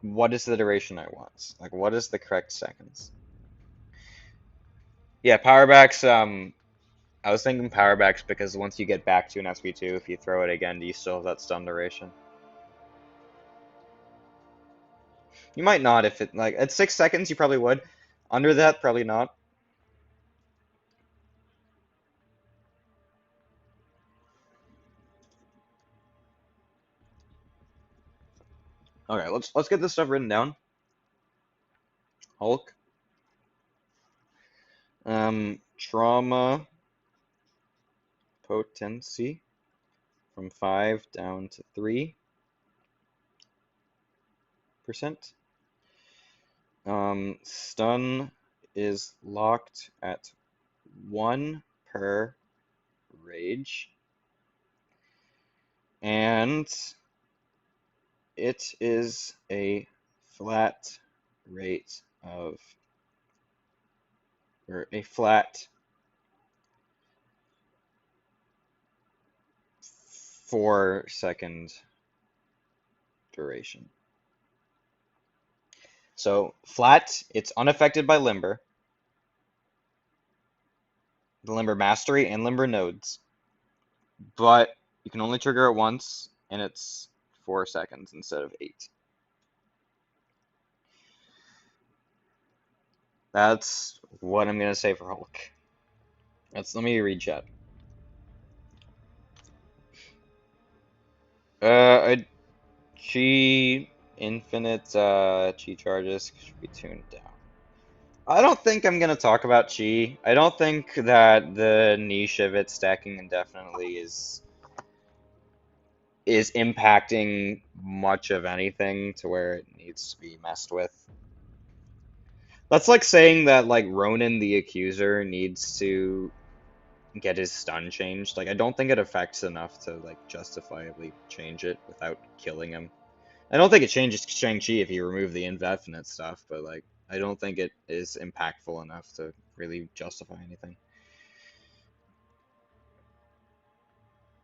What is the duration I want? Like, what is the correct seconds? Yeah, powerbacks, I was thinking powerbacks because once you get back to an SP2, if you throw it again, do you still have that stun duration? You might not if it, like, at 6 seconds you probably would. Under that, probably not. Okay, let's get this stuff written down. Hulk. Trauma potency from 5 down to 3%. Stun is locked at 1 per rage. And it is a flat rate of, or a flat 4-second duration. So flat, it's unaffected by limber, the limber mastery and limber nodes, but you can only trigger it once, and it's 4 seconds instead of 8. That's what I'm gonna say for Hulk. Let me read chat. Chi infinite chi charges should be tuned down. I don't think I'm gonna talk about chi. I don't think that the niche of it stacking indefinitely is impacting much of anything to where it needs to be messed with. That's like saying that like Ronan the Accuser needs to get his stun changed. Like I don't think it affects enough to like justifiably change it without killing him. I don't think it changes Shang-Chi if you remove the indefinite stuff, but like I don't think it is impactful enough to really justify anything.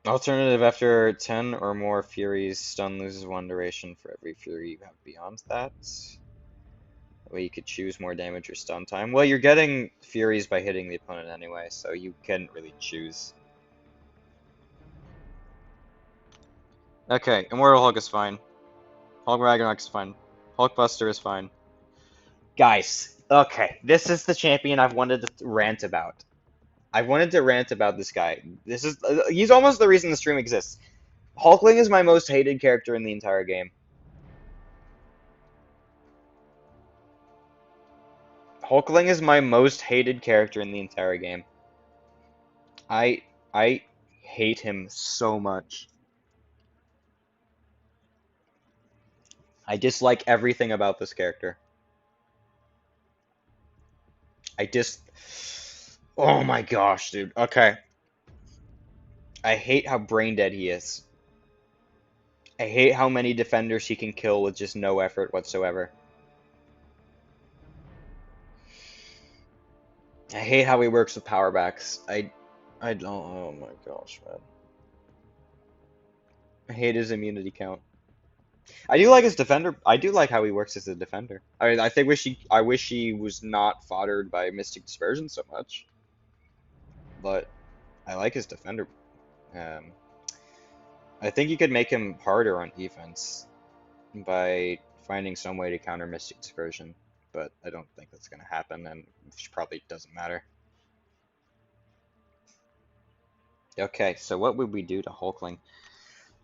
Alternative, after 10 or more Furies, stun loses 1 duration for every Fury you have beyond that. That way you could choose more damage or stun time. Well, you're getting Furies by hitting the opponent anyway, so you can't really choose. Okay, Immortal Hulk is fine. Hulk Ragnarok is fine. Hulkbuster is fine. Guys, okay, this is the champion I've wanted to rant about. I wanted to rant about this guy. He's almost the reason the stream exists. Hulkling is my most hated character in the entire game. Hulkling is my most hated character in the entire game. I hate him so much. I dislike everything about this character. Oh my gosh, dude. Okay. I hate how brain dead he is. I hate how many defenders he can kill with just no effort whatsoever. I hate how he works with power backs. I don't. Oh my gosh, man. I hate his immunity count. I do like his defender. I do like how he works as a defender. I mean, I wish he was not foddered by Mystic Dispersion so much. But I like his defender. I think you could make him harder on defense by finding some way to counter Mystic Dispersion, but I don't think that's going to happen, and which probably doesn't matter. Okay, so what would we do to Hulkling?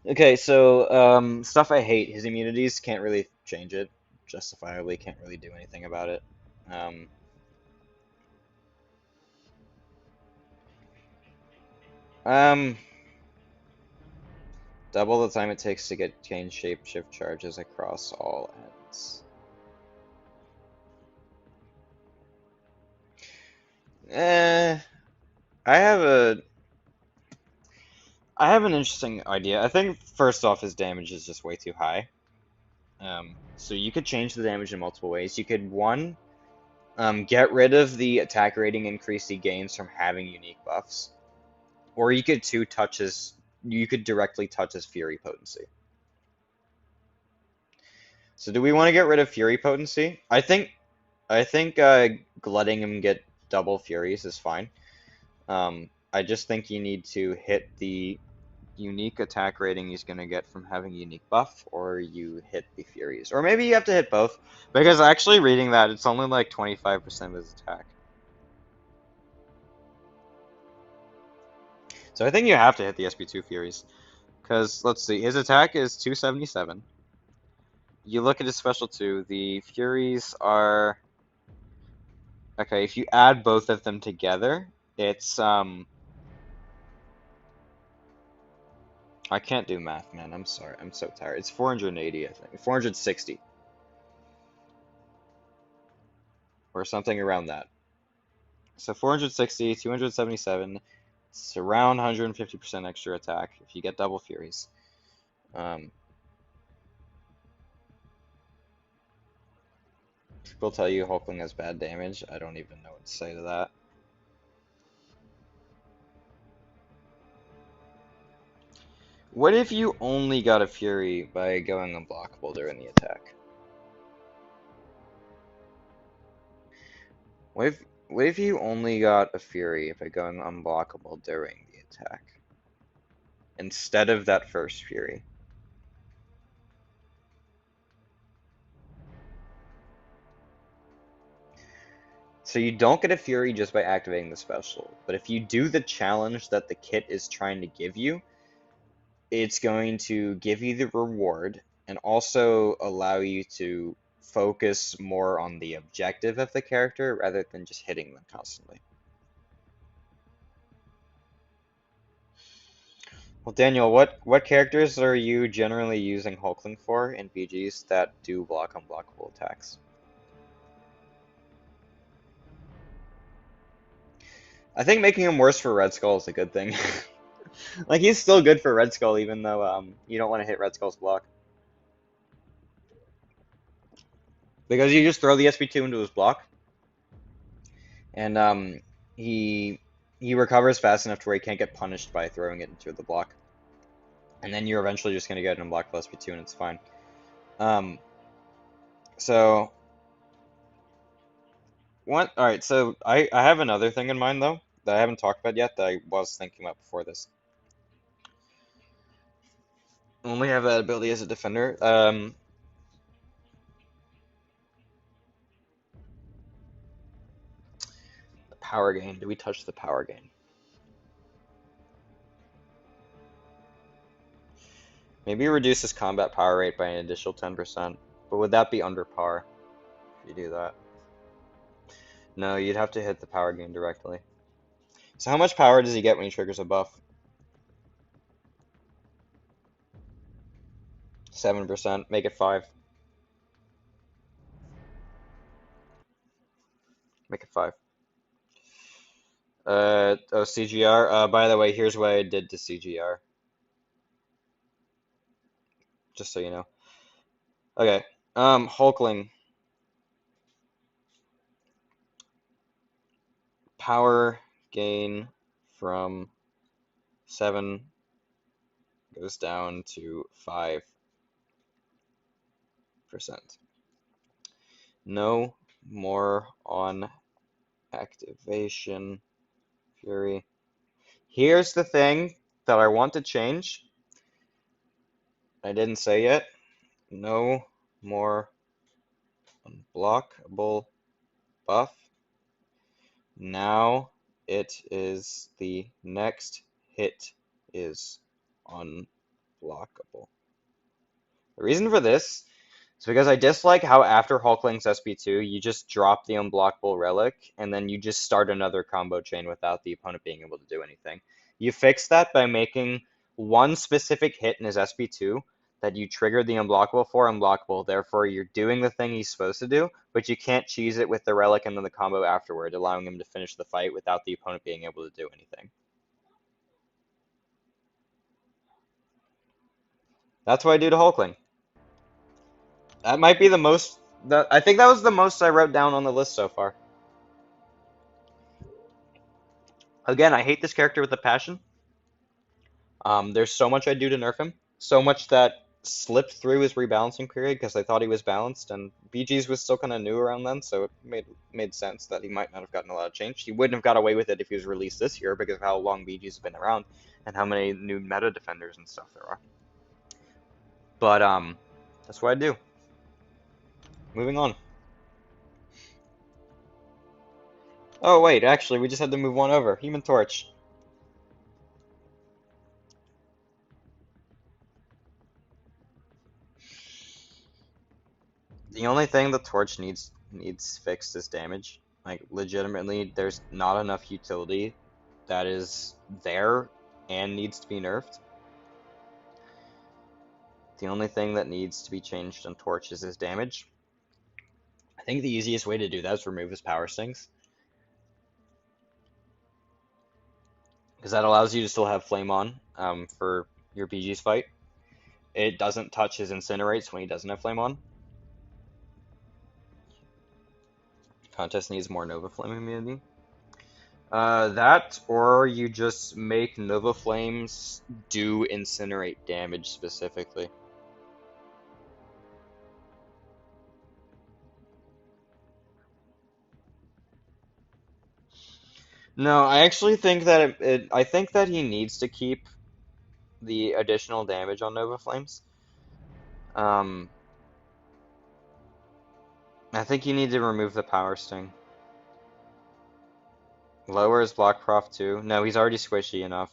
Okay, so stuff I hate. His immunities can't really change it. Justifiably can't really do anything about it. Double the time it takes to get change shape shift charges across all ends. I have an interesting idea. I think first off, his damage is just way too high. So you could change the damage in multiple ways. You could, one, get rid of the attack rating increase he gains from having unique buffs. Or you could, two, you could directly touch his Fury potency. So do we want to get rid of Fury potency? I think letting him get double Furies is fine. I just think you need to hit the unique attack rating he's going to get from having a unique buff, or you hit the Furies. Or maybe you have to hit both, because actually reading that, it's only like 25% of his attack. So I think you have to hit the SP2 Furies, because, let's see, his attack is 277. you look at his special 2, the Furies are... Okay, if you add both of them together, it's, I can't do math, man. I'm sorry. I'm so tired. It's 480, I think. 460. Or something around that. So 460, 277. It's around 150% extra attack if you get double Furies. People tell you Hulkling has bad damage. I don't even know what to say to that. What if you only got a Fury by going unblockable during the attack? What if you only got a Fury by going unblockable during the attack? Instead of that first Fury? So you don't get a Fury just by activating the special, but if you do the challenge that the kit is trying to give you, it's going to give you the reward and also allow you to focus more on the objective of the character rather than just hitting them constantly. Well, Daniel, what characters are you generally using Hulkling for in BGs that do block unblockable attacks? I think making him worse for Red Skull is a good thing. Like, he's still good for Red Skull even though you don't want to hit Red Skull's block. Because you just throw the SP2 into his block, and he recovers fast enough to where he can't get punished by throwing it into the block. And then you're eventually just going to get an unblockable SP2 and it's fine. So... Alright, so I have another thing in mind, though, that I haven't talked about yet, that I was thinking about before this. Only have that ability as a defender. The power gain. Do we touch the power gain? Maybe reduce his combat power rate by an additional 10%, but would that be under par if you do that? No, you'd have to hit the power gain directly. So how much power does he get when he triggers a buff? 7%. Make it 5. Make it 5. Oh, CGR. By the way, here's what I did to CGR. Just so you know. Okay. Hulkling. Power gain from 7 goes down to 5%. No more on activation Fury. Here's the thing that I want to change. I didn't say yet. No more unblockable buff. Now it is the next hit is unblockable. The reason for this is because I dislike how after Hulkling's SP2, you just drop the unblockable relic, and then you just start another combo chain without the opponent being able to do anything. You fix that by making one specific hit in his SP2 that you triggered the unblockable for unblockable. Therefore, you're doing the thing he's supposed to do, but you can't cheese it with the relic and then the combo afterward, allowing him to finish the fight without the opponent being able to do anything. That's what I do to Hulkling. That might be the most... I think that was the most I wrote down on the list so far. Again, I hate this character with a passion. There's so much I do to nerf him. So much that slipped through his rebalancing period because I thought he was balanced, and BG's was still kind of new around then, so it made sense that he might not have gotten a lot of change. He wouldn't have got away with it if he was released this year because of how long BG's have been around and how many new meta defenders and stuff there are. But that's what I do. Moving on. Oh wait, actually, we just had to move one over. Human Torch. The only thing the torch needs fixed is damage. Like legitimately, there's not enough utility that is there and needs to be nerfed. The only thing that needs to be changed on torches is damage. I think the easiest way to do that is remove his power stings, because that allows you to still have flame on for your BG's fight. It doesn't touch his incinerates when he doesn't have flame on. Contest needs more Nova Flame immunity. That, or you just make Nova Flames do incinerate damage specifically. No, I actually think that I think that he needs to keep the additional damage on Nova Flames. I think you need to remove the Power Sting. Lower his block prof too. No, he's already squishy enough.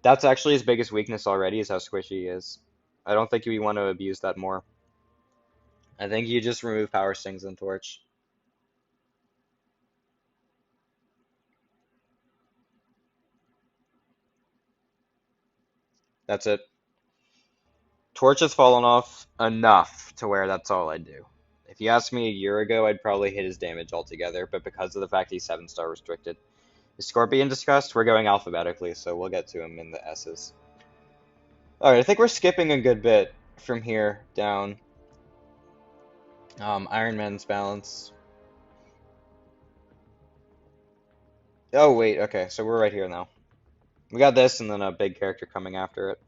That's actually his biggest weakness already, is how squishy he is. I don't think we want to abuse that more. I think you just remove Power Stings and Torch. That's it. Torch has fallen off enough to where that's all I'd do. If you asked me a year ago, I'd probably hit his damage altogether, but because of the fact he's 7-star restricted. Is Scorpion discussed? We're going alphabetically, so we'll get to him in the S's. Alright, I think we're skipping a good bit from here down. Iron Man's balance. Oh, wait, okay, so we're right here now. We got this, and then a big character coming after it.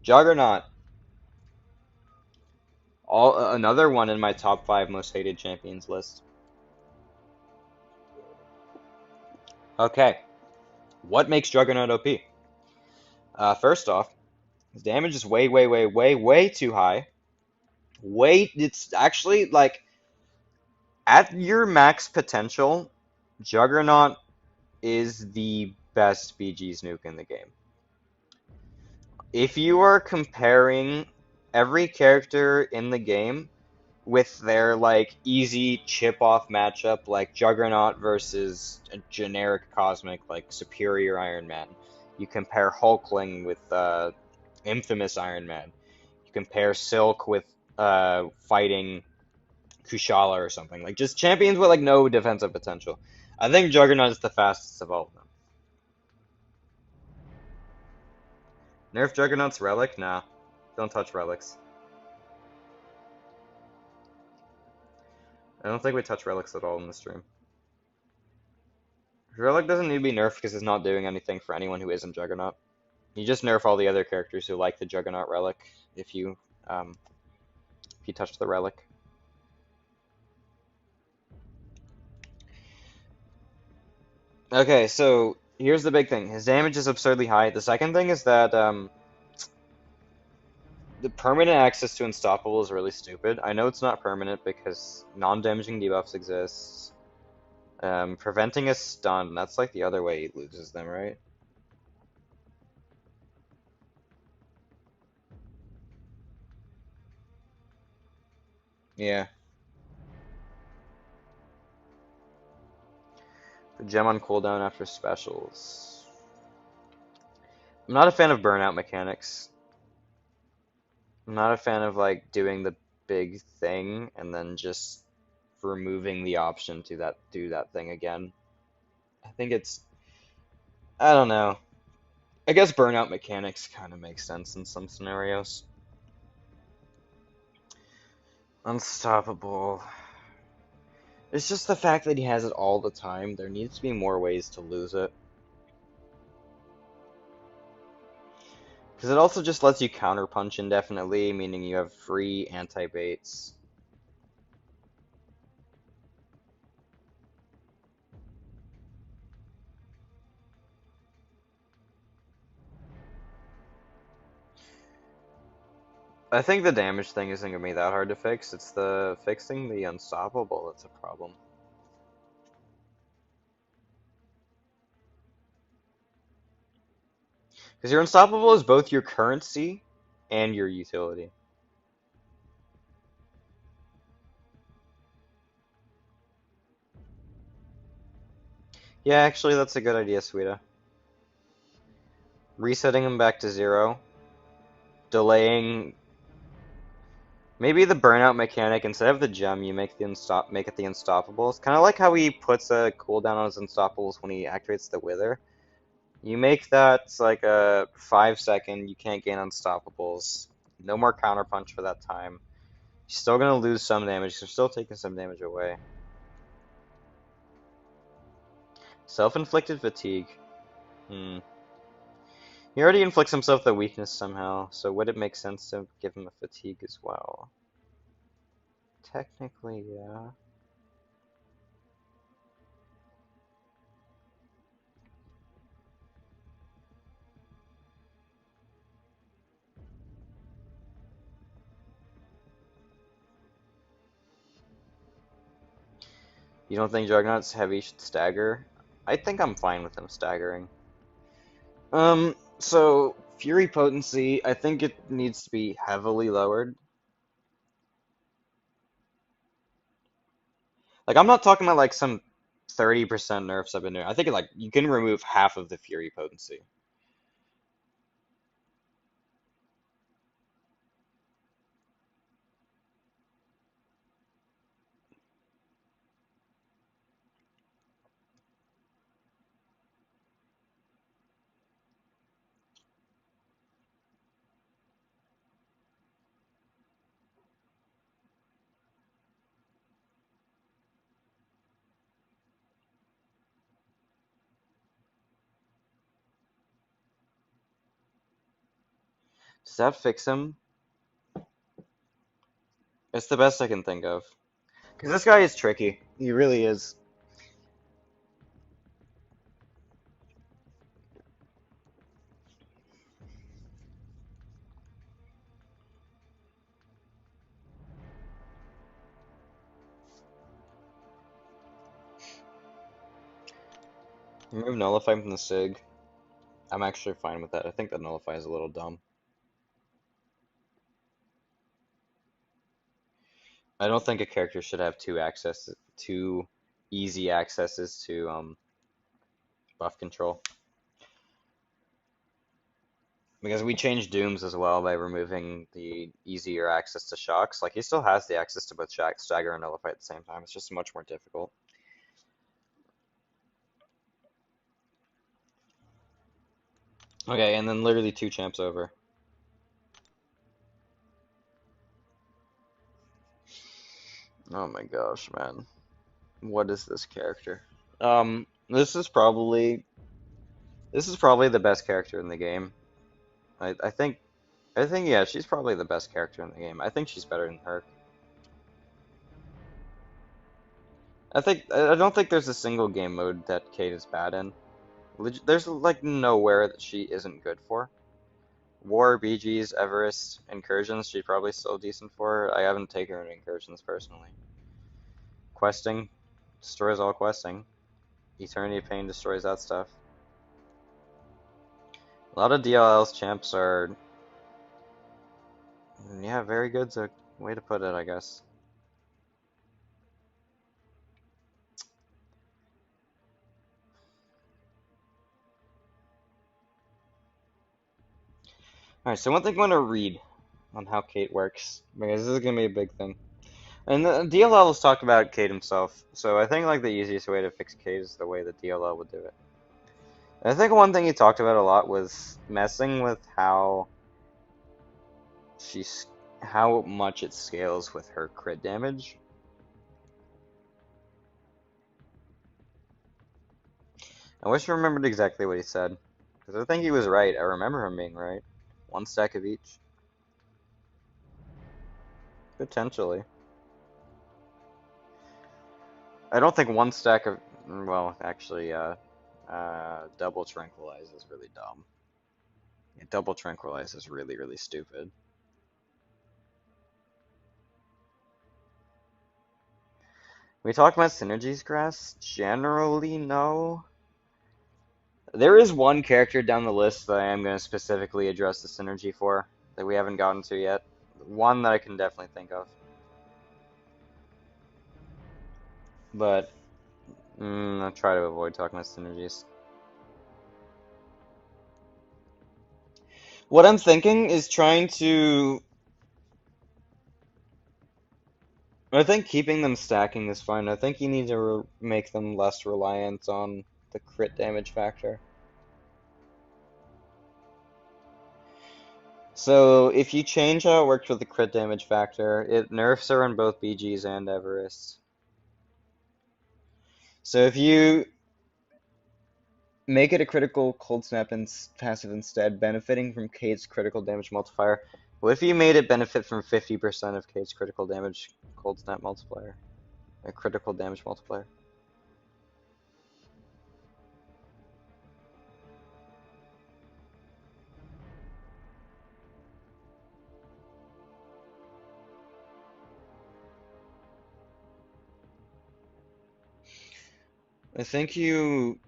Juggernaut. Another one in my top 5 most hated champions list. Okay, what makes Juggernaut OP? First off, his damage is way too high. It's actually, like, at your max potential, Juggernaut is the best BG's nuke in the game. If you are comparing every character in the game with their, like, easy chip-off matchup, like Juggernaut versus a generic Cosmic, like, superior Iron Man. You compare Hulkling with infamous Iron Man. You compare Silk with fighting Kushala or something. Like, just champions with, like, no defensive potential. I think Juggernaut is the fastest of all of them. Nerf Juggernaut's Relic? Nah. Don't touch relics. I don't think we touch relics at all in the stream. Relic doesn't need to be nerfed because it's not doing anything for anyone who isn't Juggernaut. You just nerf all the other characters who like the Juggernaut relic if you touch the relic. Okay, so here's the big thing. His damage is absurdly high. The second thing is that the permanent access to Unstoppable is really stupid. I know it's not permanent because non-damaging debuffs exist. Preventing a stun, that's like the other way he loses them, right? Yeah. The gem on cooldown after specials. I'm not a fan of burnout mechanics. I'm not a fan of, like, doing the big thing and then just removing the option to do that thing again. I think I don't know. I guess burnout mechanics kind of make sense in some scenarios. Unstoppable. It's just the fact that he has it all the time. There needs to be more ways to lose it. Because it also just lets you counterpunch indefinitely, meaning you have free anti-baits. I think the damage thing isn't going to be that hard to fix. It's the fixing the unstoppable that's a problem. Because your unstoppable is both your currency and your utility. Yeah, actually, that's a good idea, Sweeta. Resetting him back to 0. Delaying. Maybe the burnout mechanic, instead of the gem, you make it the unstoppables. Kind of like how he puts a cooldown on his unstoppables when he activates the wither. You make that like a 5 second, you can't gain unstoppables. No more counterpunch for that time. You're still gonna lose some damage, you're still taking some damage away. Self-inflicted fatigue. Hmm. He already inflicts himself the weakness somehow, so would it make sense to give him a fatigue as well? Technically, yeah. You don't think Juggernaut's heavy should stagger? I think I'm fine with him staggering. So Fury potency, I think it needs to be heavily lowered. Like I'm not talking about like some 30% nerfs I've been doing. I think like you can remove half of the Fury potency. Does that fix him? It's the best I can think of. Because this guy is tricky. He really is. Remove Nullify from the SIG. I'm actually fine with that. I think that Nullify is a little dumb. I don't think a character should have two easy accesses to buff control. Because we changed Dooms as well by removing the easier access to shocks. Like he still has the access to both stagger and nullify at the same time. It's just much more difficult. Okay, and then literally 2 champs over. Oh my gosh, man. What is this character? This is probably the best character in the game. I think yeah, she's probably the best character in the game. I think she's better than Herc. I don't think there's a single game mode that Kate is bad in. There's like nowhere that she isn't good for. War, BGs, Everest, Incursions, she's probably still decent for. I haven't taken her in Incursions personally. Questing, destroys all questing. Eternity of Pain destroys that stuff. A lot of DLL's champs are, yeah, very good's a way to put it, I guess. Alright, so one thing I want to read on how Kate works, because this is going to be a big thing. And the DLL has talked about Kate himself, so I think like the easiest way to fix Kate is the way the DLL would do it. I think one thing he talked about a lot was messing with how much it scales with her crit damage. I wish I remembered exactly what he said, because I think he was right. I remember him being right. 1 stack of each. Potentially. I don't think 1 stack of, well, actually, double tranquilize is really dumb. Yeah, double tranquilize is really, really stupid. We talk about synergies, Grass? Generally, no. There is one character down the list that I am going to specifically address the synergy for that we haven't gotten to yet. One that I can definitely think of. But I'll try to avoid talking about synergies. What I'm thinking is trying to... I think keeping them stacking is fine. I think you need to make them less reliant on the crit damage factor. So if you change how it works with the crit damage factor, it nerfs her on both BGs and Everest. So if you make it a critical cold snap and passive instead, benefiting from Kate's critical damage multiplier. What if you made it benefit from 50% of Kate's critical damage cold snap multiplier? A critical damage multiplier. I think you...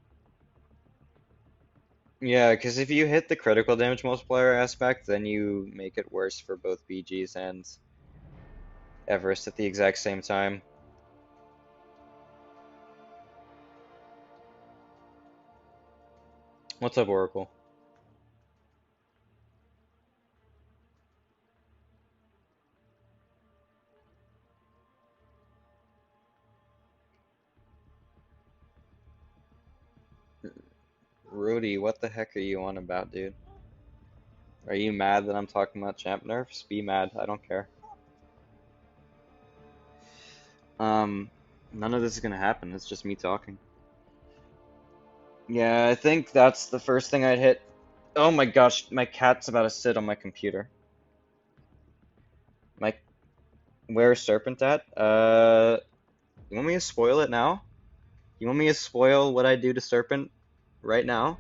Yeah, because if you hit the critical damage multiplier aspect, then you make it worse for both BGs and Everest at the exact same time. What's up, Oracle? Rudy, what the heck are you on about, dude? Are you mad that I'm talking about champ nerfs? Be mad, I don't care. None of this is gonna happen, it's just me talking. Yeah, I think that's the first thing I'd hit. Oh my gosh, my cat's about to sit on my computer. My, where's Serpent at? You want me to spoil it now? You want me to spoil what I do to Serpent right now?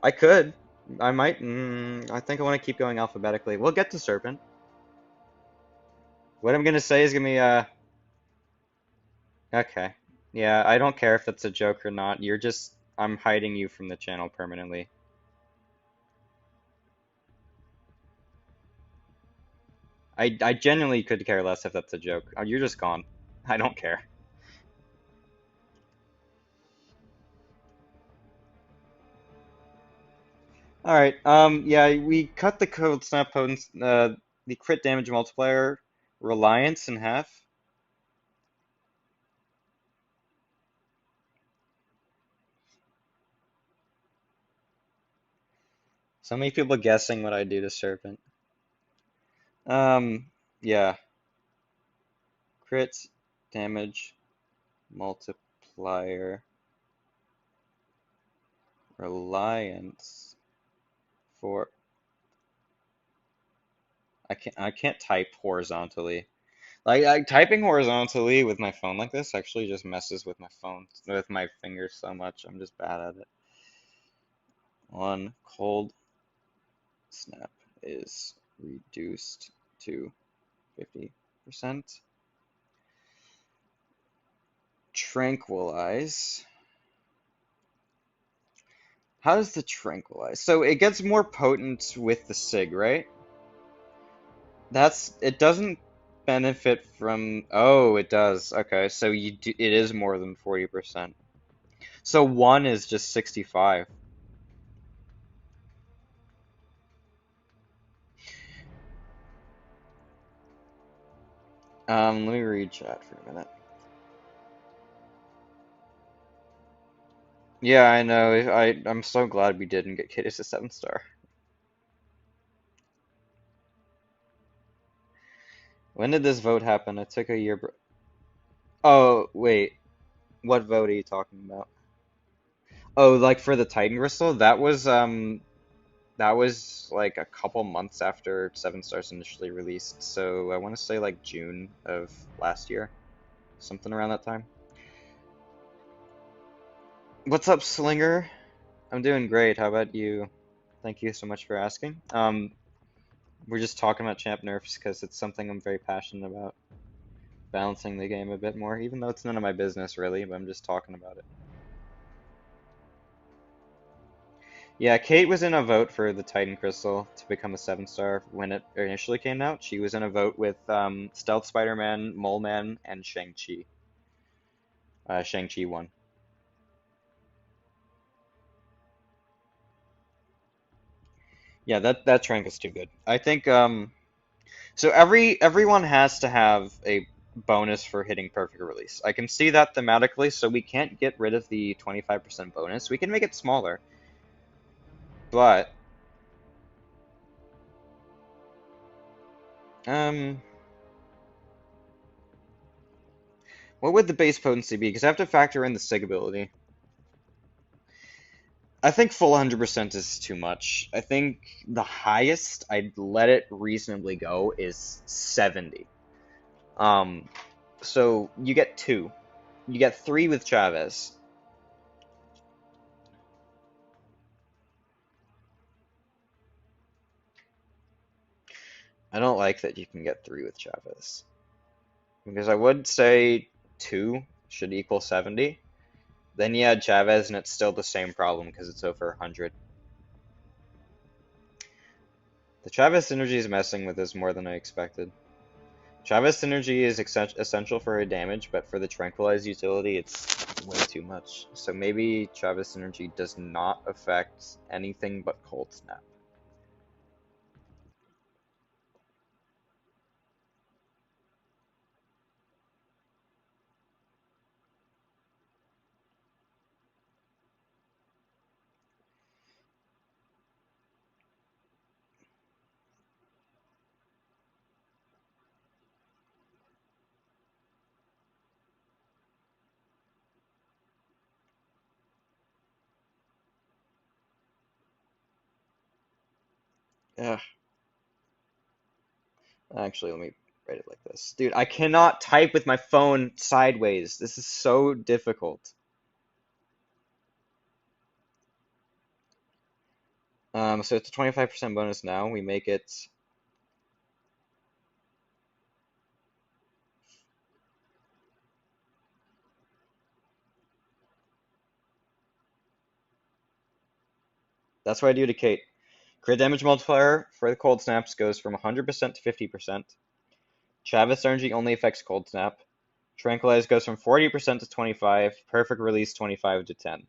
I could. I might. I think I want to keep going alphabetically. We'll get to Serpent. What I'm gonna say is gonna be, okay. Yeah, I don't care if that's a joke or not. You're just, I'm hiding you from the channel permanently. I genuinely could care less if that's a joke. You're just gone. I don't care. Alright, yeah, we cut the cold snap potence, the crit damage multiplier reliance in half. So many people guessing what I do to Serpent. Yeah. Crit damage multiplier reliance for... I can't type horizontally. Like, typing horizontally with my phone like this actually just messes with my fingers so much. I'm just bad at it. One cold snap is reduced to 50%. Tranquilize. How does the tranquilize? So it gets more potent with the SIG, right? It doesn't benefit from, oh, it does. Okay, so it is more than 40%. So 1 is just 65. Let me read chat for a minute. Yeah, I know. I'm so glad we didn't get Kitty to 7-star. When did this vote happen? It took a year. Oh, wait. What vote are you talking about? Oh, like for the Titan Crystal? That was like a couple months after 7-stars initially released. So I want to say like June of last year. Something around that time. What's up, Slinger? I'm doing great. How about you? Thank you so much for asking. We're just talking about champ nerfs because it's something I'm very passionate about. Balancing the game a bit more, even though it's none of my business really, but I'm just talking about it. Yeah, Kate was in a vote for the Titan Crystal to become a 7-star when it initially came out. She was in a vote with Stealth Spider-Man, Mole Man, and Shang-Chi. Shang-Chi one. Yeah, that Trank is too good. I think so everyone has to have a bonus for hitting perfect release. I can see that thematically, so we can't get rid of the 25% bonus. We can make it smaller, but um what would the base potency be? Because I have to factor in the sig ability. I think full 100% is too much. I think the highest I'd let it reasonably go is 70. Um, so you get two. You get three with Chavez. I don't like that you can get three with Chavez. Because I would say two should equal 70. Then you add Chavez and it's still the same problem because it's over 100. The Chavez synergy is messing with this more than I expected. Chavez synergy is essential for her damage, but for the Tranquilize utility, it's way too much. So maybe Chavez synergy does not affect anything but Cold Snap. Ugh. Actually, let me write it like this. Dude, I cannot type with my phone sideways. This is so difficult. So it's a 25% bonus now. We make it. That's what I do to Kate. Crit damage multiplier for the cold snaps goes from 100% to 50%. Chavez energy only affects cold snap. Tranquilize goes from 40% to 25. Perfect release 25 to 10.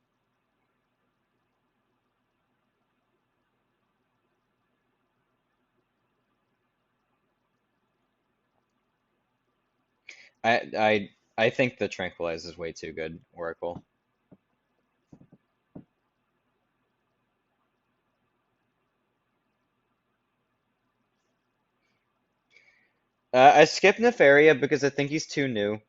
I think the Tranquilize is way too good, Oracle. I skipped Nefaria because I think he's too new.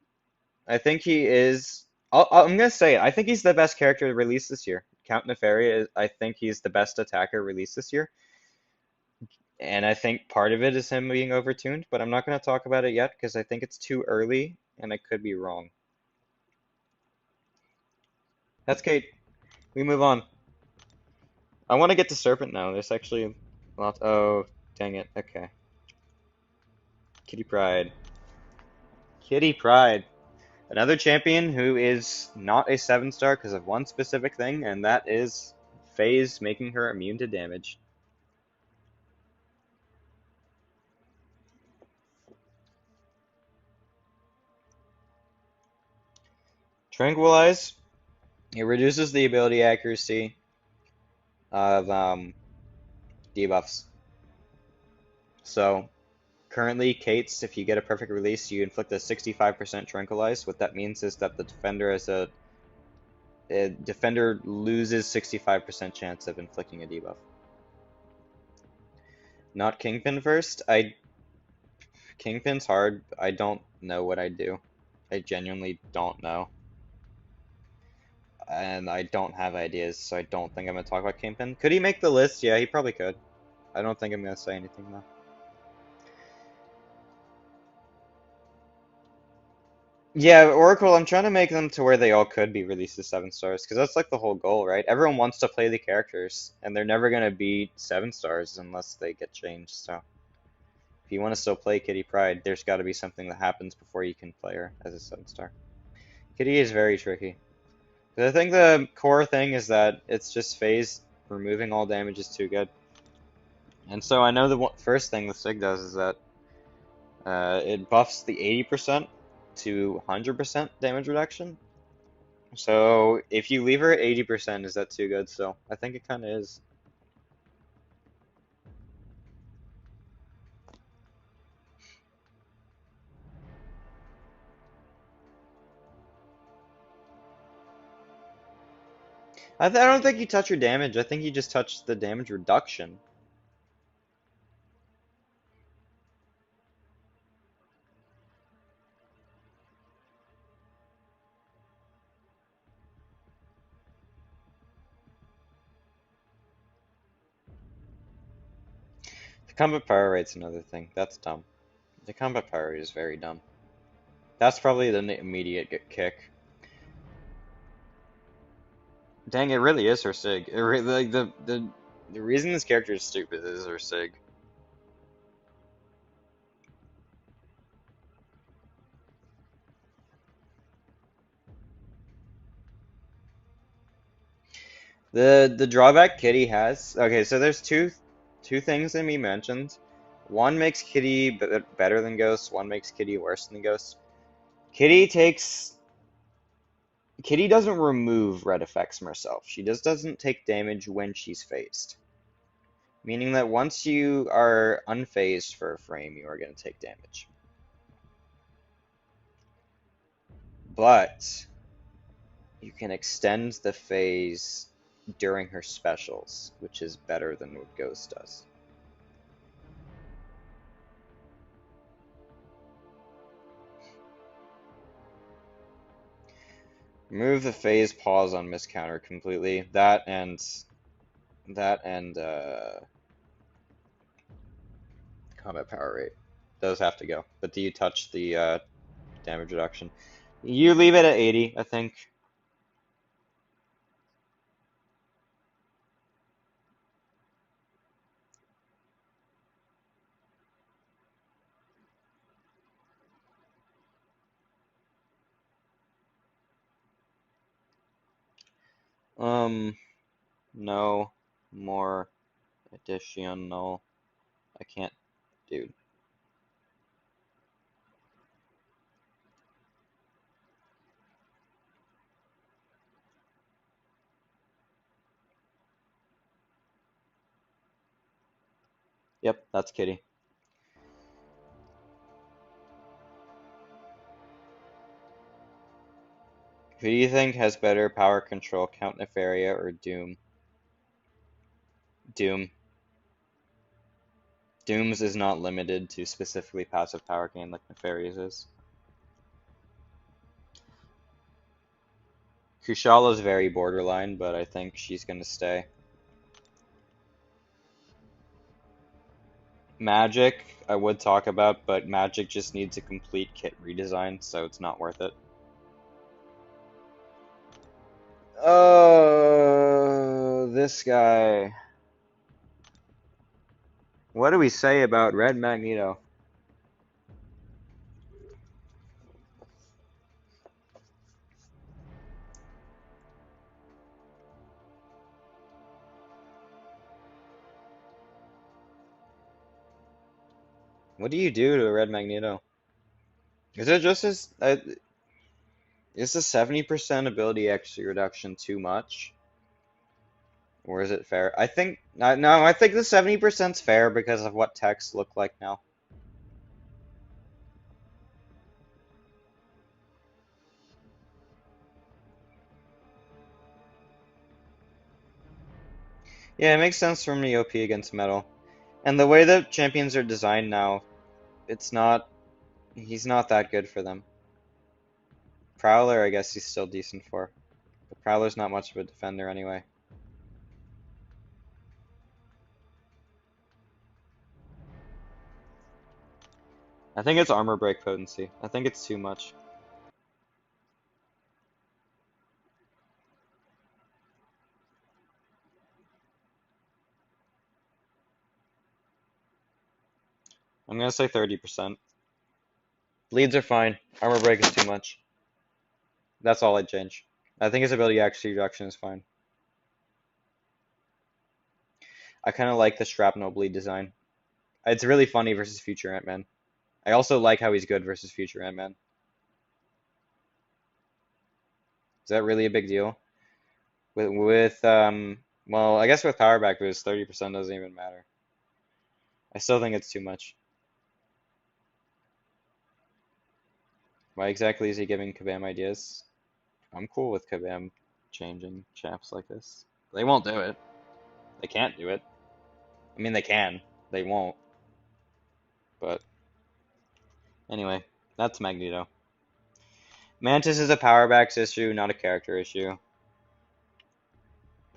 I think he is. I'm gonna say it. I think he's the best character released this year. Count Nefaria. I think he's the best attacker released this year, and I think part of it is him being overtuned. But I'm not gonna talk about it yet because I think it's too early, and I could be wrong. That's Kate. We move on. I want to get to Serpent now. There's actually a lot. Oh, dang it. Okay. Kitty Pride. Kitty Pride. Another champion who is not a 7-star because of one specific thing, and that is Phase making her immune to damage. Tranquilize. It reduces the ability accuracy of debuffs. So currently, Kate's, if you get a perfect release, you inflict a 65% Tranquilize. What that means is that the defender loses 65% chance of inflicting a debuff. Not Kingpin first. Kingpin's hard. I don't know what I'd do. I genuinely don't know. And I don't have ideas, so I don't think I'm gonna talk about Kingpin. Could he make the list? Yeah, he probably could. I don't think I'm gonna say anything though. Yeah, Oracle, I'm trying to make them to where they all could be released as 7-stars, because that's like the whole goal, right? Everyone wants to play the characters, and they're never gonna be 7-stars unless they get changed, so. If you want to still play Kitty Pride, there's gotta be something that happens before you can play her as a 7-star. Kitty is very tricky. But I think the core thing is that it's just phase removing all damage is too good. And so I know the first thing the SIG does is that it buffs the 80% to 100% damage reduction. So if you leave her at 80%, is that too good still? I think it kind of is. I don't think you touch her damage. I think you just touch the damage reduction. The combat power rate's another thing. That's dumb. The combat power rate is very dumb. That's probably the immediate kick. Dang, it really is her sig. Like the reason this character is stupid is her sig. The drawback Kitty has. Okay, so there's two things that me mentioned. One makes Kitty better than Ghost. One makes Kitty worse than Ghost. Kitty takes. Kitty doesn't remove red effects from herself. She just doesn't take damage when she's phased. Meaning that once you are unfazed for a frame, you are going to take damage. But you can extend the phase during her specials, which is better than what Ghost does. Remove the phase pause on miscounter completely. That and combat power rate. Those have to go. But do you touch the damage reduction? You leave it at 80, I think. No more additional. I can't, dude. Yep, that's Kitty. Who do you think has better power control, Count Nefaria or Doom? Doom. Doom's is not limited to specifically passive power gain like Nefaria's is. Kushala's very borderline, but I think she's gonna stay. Magic, I would talk about, but Magic just needs a complete kit redesign, so it's not worth it. Oh, this guy. What do we say about Red Magneto? What do you do to a Red Magneto? Is it just as is the 70% ability XP reduction too much? Or is it fair? I think no, I think the 70%'s fair because of what texts look like now. Yeah, it makes sense for him to OP against metal. And the way that champions are designed now, it's not he's not that good for them. Prowler, I guess he's still decent for. But Prowler's not much of a defender anyway. I think it's armor break potency. I think it's too much. I'm gonna say 30%. Bleeds are fine. Armor break is too much. That's all I'd change. I think his ability XP reduction is fine. I kind of like the shrapnel bleed design. It's really funny versus future Ant-Man. I also like how he's good versus future Ant-Man. Is that really a big deal? Well, I guess with power back boost, 30% doesn't even matter. I still think it's too much. Why exactly is he giving Kabam ideas? I'm cool with Kabam changing chaps like this. They won't do it. They can't do it. I mean, they can. They won't. But anyway, that's Magneto. Mantis is a powerbacks issue, not a character issue.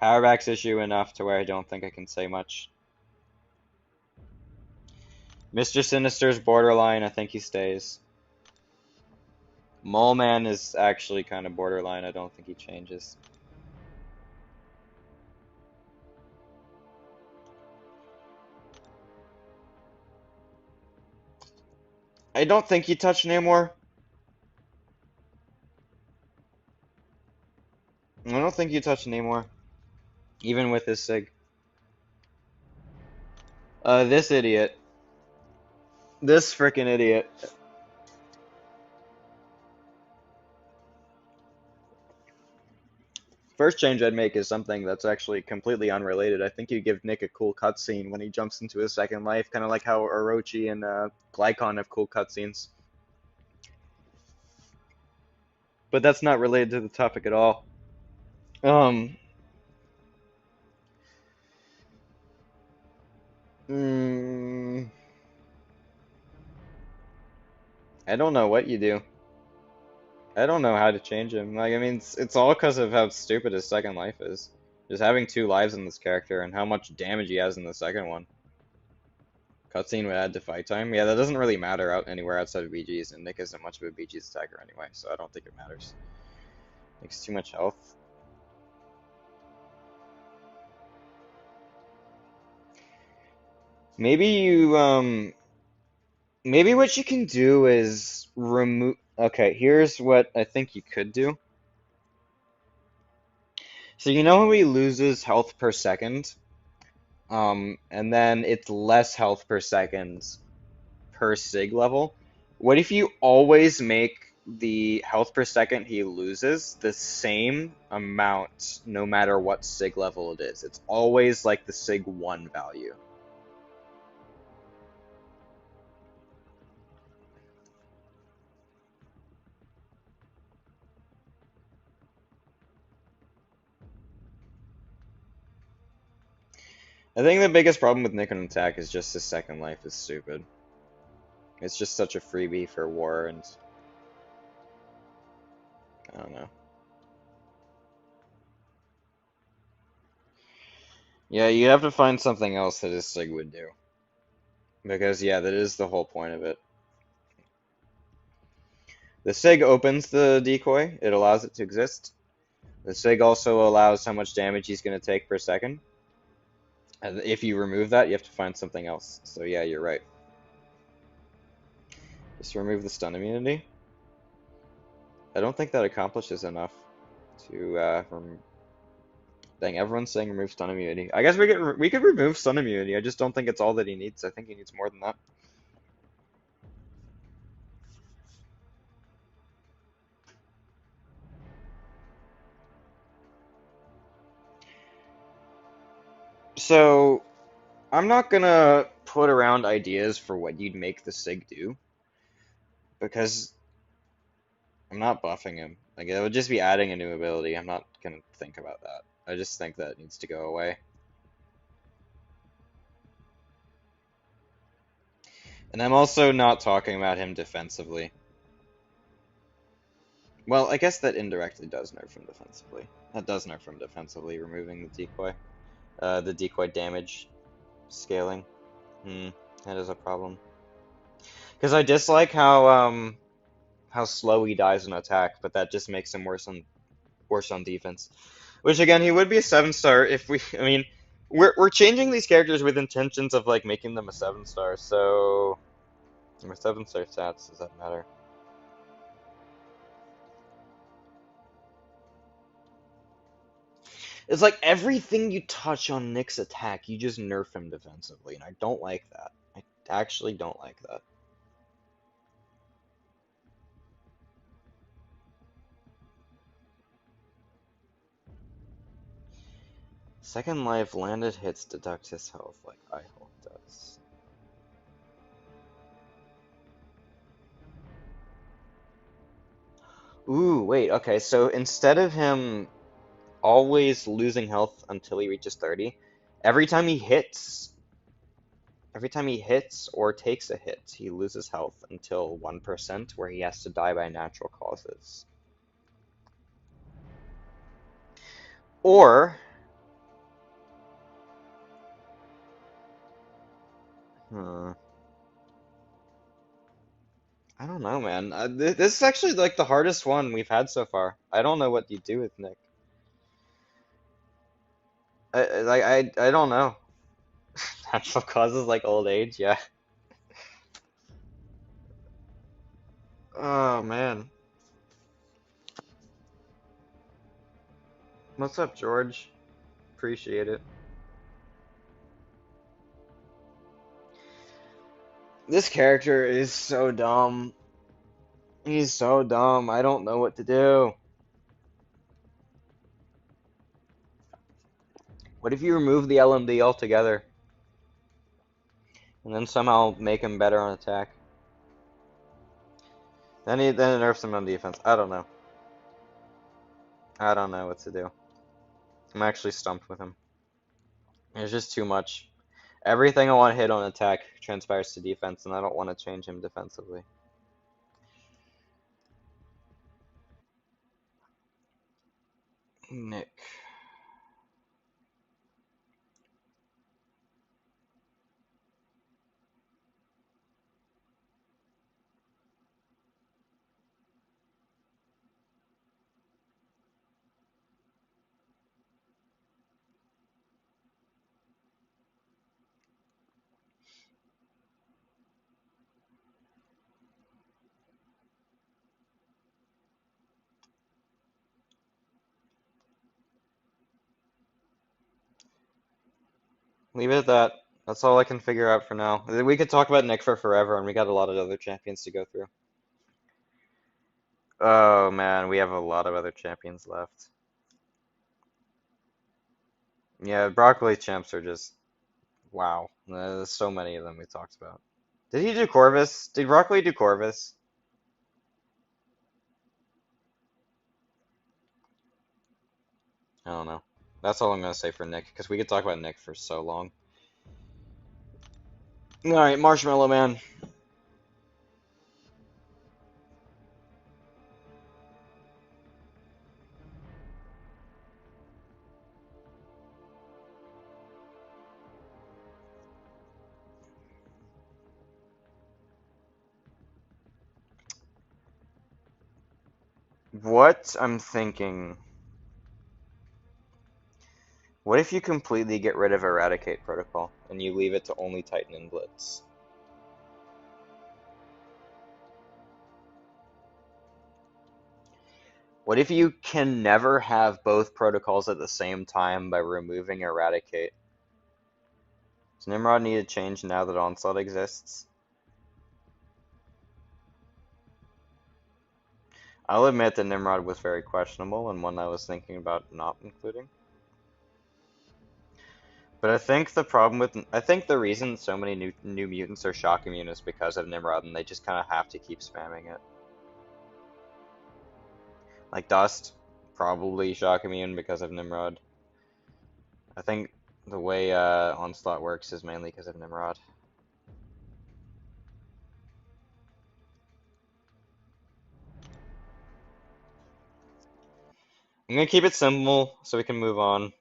Powerbacks issue enough to where I don't think I can say much. Mr. Sinister's borderline, I think he stays. Mole Man is actually kind of borderline, I don't think he changes. I don't think you touch Namor. I don't think you touch Namor. Even with his sig. This idiot. This frickin' idiot. First change I'd make is something that's actually completely unrelated. I think you give Nick a cool cutscene when he jumps into his second life, kind of like how Orochi and Glycon have cool cutscenes. But that's not related to the topic at all. Mm, I don't know what you do. I don't know how to change him. Like, I mean, it's all because of how stupid his second life is. Just having 2 lives in this character and how much damage he has in the second one. Cutscene would add to fight time. Yeah, that doesn't really matter out anywhere outside of BGs, and Nick isn't much of a BG's attacker anyway, so I don't think it matters. Makes too much health. Maybe maybe what you can do is remove. Okay, here's what I think you could do. So you know how he loses health per second, and then it's less health per second per sig level. What if you always make the health per second he loses the same amount no matter what sig level it is? It's always like the sig 1 value. I think the biggest problem with Nick on attack is just his second life is stupid. It's just such a freebie for war, and I don't know. Yeah, you have to find something else that his sig would do. Because, yeah, that is the whole point of it. The sig opens the decoy, it allows it to exist. The sig also allows how much damage he's going to take per second. And if you remove that, you have to find something else. So yeah, you're right. Just remove the stun immunity. I don't think that accomplishes enough to dang, everyone's saying remove stun immunity. I guess we could remove stun immunity. I just don't think it's all that he needs. I think he needs more than that. So I'm not gonna put around ideas for what you'd make the sig do because I'm not buffing him. Like it would just be adding a new ability. I'm not gonna think about that. I just think that needs to go away. And I'm also not talking about him defensively. Well, I guess that indirectly does nerf him defensively. That does nerf him defensively, removing the decoy damage scaling. That is a problem. Because I dislike how slow he dies in attack, but that just makes him worse on defense. Which again, he would be a 7-star if we. I mean, we're changing these characters with intentions of like making them a 7-star. So, with 7-star stats, does that matter? It's like everything you touch on Nick's attack, you just nerf him defensively, and I don't like that. I actually don't like that. Second life, landed hits deduct his health like I Hulk does. Ooh, wait, okay, so instead of him always losing health until he reaches 30, every time he hits, or takes a hit, he loses health until 1%, where he has to die by natural causes. Or, I don't know, man. This is actually like the hardest one we've had so far. I don't know what you do with Nick. I don't know. Natural causes like old age, yeah. Oh man. What's up, George? Appreciate it. This character is so dumb. He's so dumb. I don't know what to do. What if you remove the LMD altogether? And then somehow make him better on attack? Then it nerfs him on defense. I don't know. I don't know what to do. I'm actually stumped with him. There's just too much. Everything I want to hit on attack transpires to defense, and I don't want to change him defensively. Nick. Leave it at that. That's all I can figure out for now. We could talk about Nick for forever, and we got a lot of other champions to go through. Oh man, we have a lot of other champions left. Yeah, broccoli champs are just wow. There's so many of them we talked about. Did he do Corvus? Did Broccoli do Corvus? I don't know. That's all I'm gonna say for Nick, because we could talk about Nick for so long. Alright, Marshmallow Man. What I'm thinking. What if you completely get rid of Eradicate Protocol, and you leave it to only Titan and Blitz? What if you can never have both protocols at the same time by removing Eradicate? Does Nimrod need to change now that Onslaught exists? I'll admit that Nimrod was very questionable and one I was thinking about not including. But I think the reason so many new mutants are shock immune is because of Nimrod, and they just kind of have to keep spamming it. Like Dust, probably shock immune because of Nimrod. I think the way Onslaught works is mainly because of Nimrod. I'm gonna keep it simple so we can move on.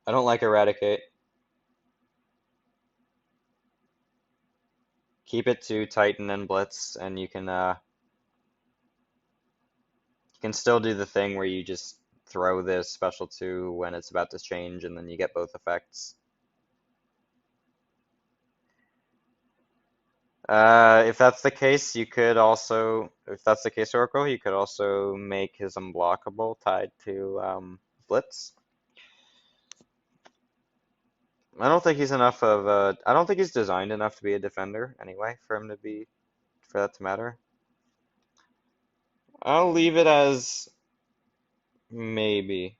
I don't like Eradicate. Keep it to Titan and Blitz, and you can still do the thing where you just throw this special 2 when it's about to change, and then you get both effects. If that's the case, if that's the case, Oracle, you could also make his unblockable tied to Blitz. I don't think he's I don't think he's designed enough to be a defender anyway, for that to matter. I'll leave it as maybe.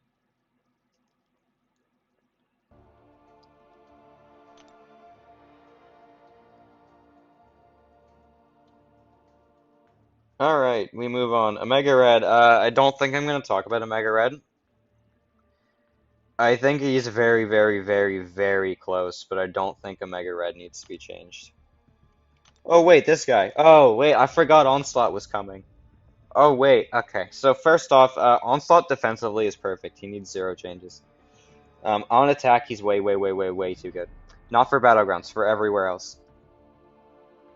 Alright, we move on. Omega Red. I don't think I'm going to talk about Omega Red. I think he's very, very, very, very close, but I don't think Omega Red needs to be changed. Oh, wait, this guy. Oh, wait, I forgot Onslaught was coming. Oh, wait, okay. So first off, Onslaught defensively is perfect. He needs zero changes. On attack, he's way, way, way, way, way too good. Not for Battlegrounds, for everywhere else.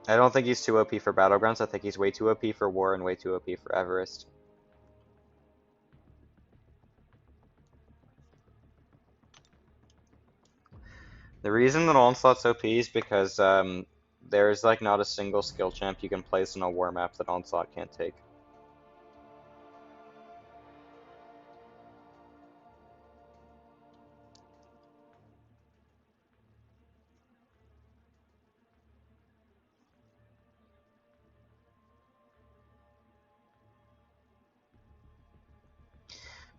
I don't think he's too OP for Battlegrounds. I think he's way too OP for War and way too OP for Everest. The reason that Onslaught's OP is because there's like not a single skill champ you can place in a War map that Onslaught can't take.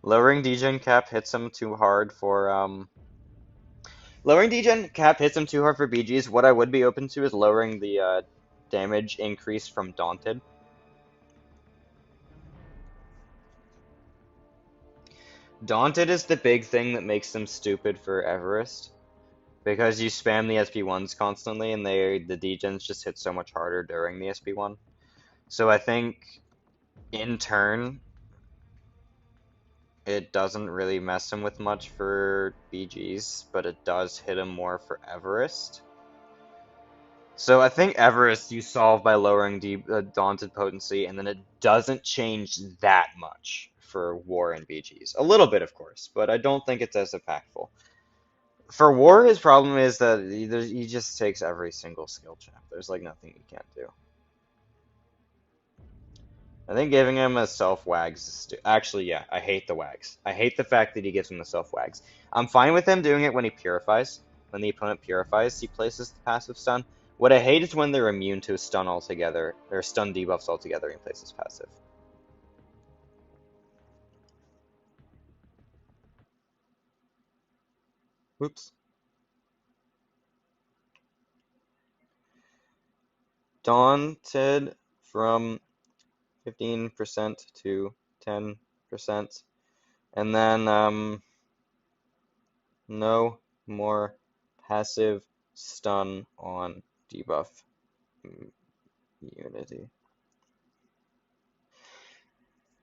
Lowering degen cap hits him too hard for lowering degen cap hits him too hard for BGs. What I would be open to is lowering the damage increase from Daunted. Daunted is the big thing that makes them stupid for Everest. Because you spam the SP1s constantly and the degens just hit so much harder during the SP1. So I think in turn it doesn't really mess him with much for BGs, but it does hit him more for Everest. So I think Everest you solve by lowering Daunted potency, and then it doesn't change that much for War and BGs. A little bit, of course, but I don't think it's as impactful. For War, his problem is that he just takes every single skill champ. There's like nothing he can't do. I think giving him a self-wags is actually, yeah, I hate the wags. I hate the fact that he gives him the self-wags. I'm fine with him doing it when he purifies. When the opponent purifies, he places the passive stun. What I hate is when they're immune to a stun altogether, or stun debuffs altogether and places passive. Whoops. Daunted from 15% to 10%. And then, no more passive stun on debuff unity.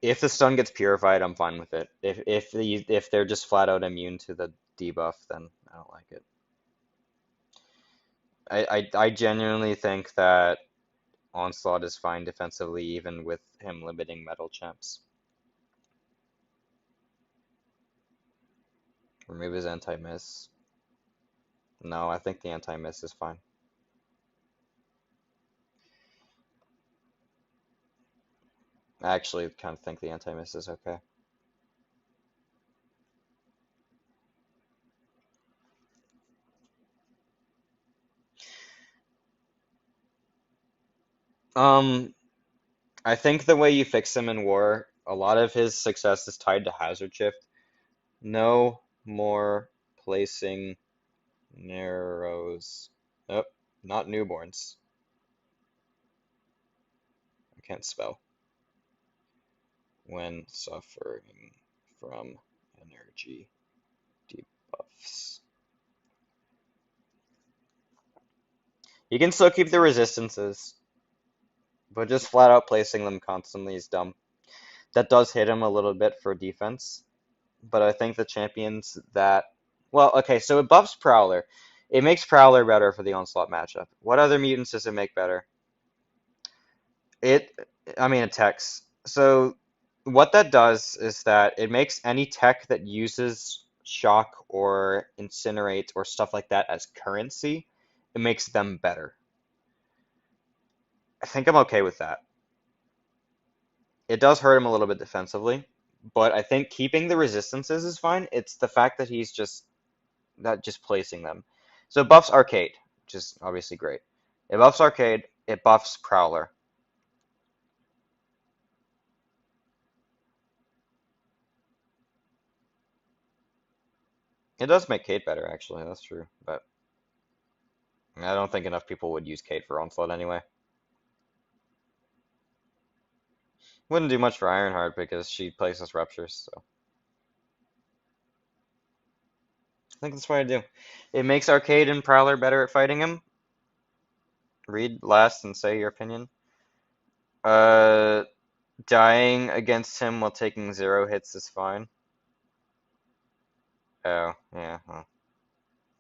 If the stun gets purified, I'm fine with it. If they're just flat out immune to the debuff, then I don't like it. I genuinely think that Onslaught is fine defensively, even with him limiting metal champs. Remove his anti-miss. No, I think the anti-miss is fine. I actually kind of think the anti-miss is okay. I think the way you fix him in War, a lot of his success is tied to Hazard Shift. No more placing narrows. Oh, not newborns. I can't spell. When suffering from energy debuffs. You can still keep the resistances, but just flat out placing them constantly is dumb. That does hit him a little bit for defense, but I think the champions that... Well, okay, so it buffs Prowler. It makes Prowler better for the Onslaught matchup. What other mutants does it make better? I mean, attacks. So what that does is that it makes any tech that uses shock or incinerate or stuff like that as currency, it makes them better. I think I'm okay with that. It does hurt him a little bit defensively, but I think keeping the resistances is fine. It's the fact that he's just placing them. So it buffs Arcade, which is obviously great. It buffs Arcade, it buffs Prowler. It does make Kate better, actually, that's true, but I don't think enough people would use Kate for Onslaught anyway. Wouldn't do much for Ironheart because she places ruptures, so I think that's what I do. It makes Arcade and Prowler better at fighting him. Read last and say your opinion. Uh, Dying against him while taking 0 hits is fine. Oh, yeah, well,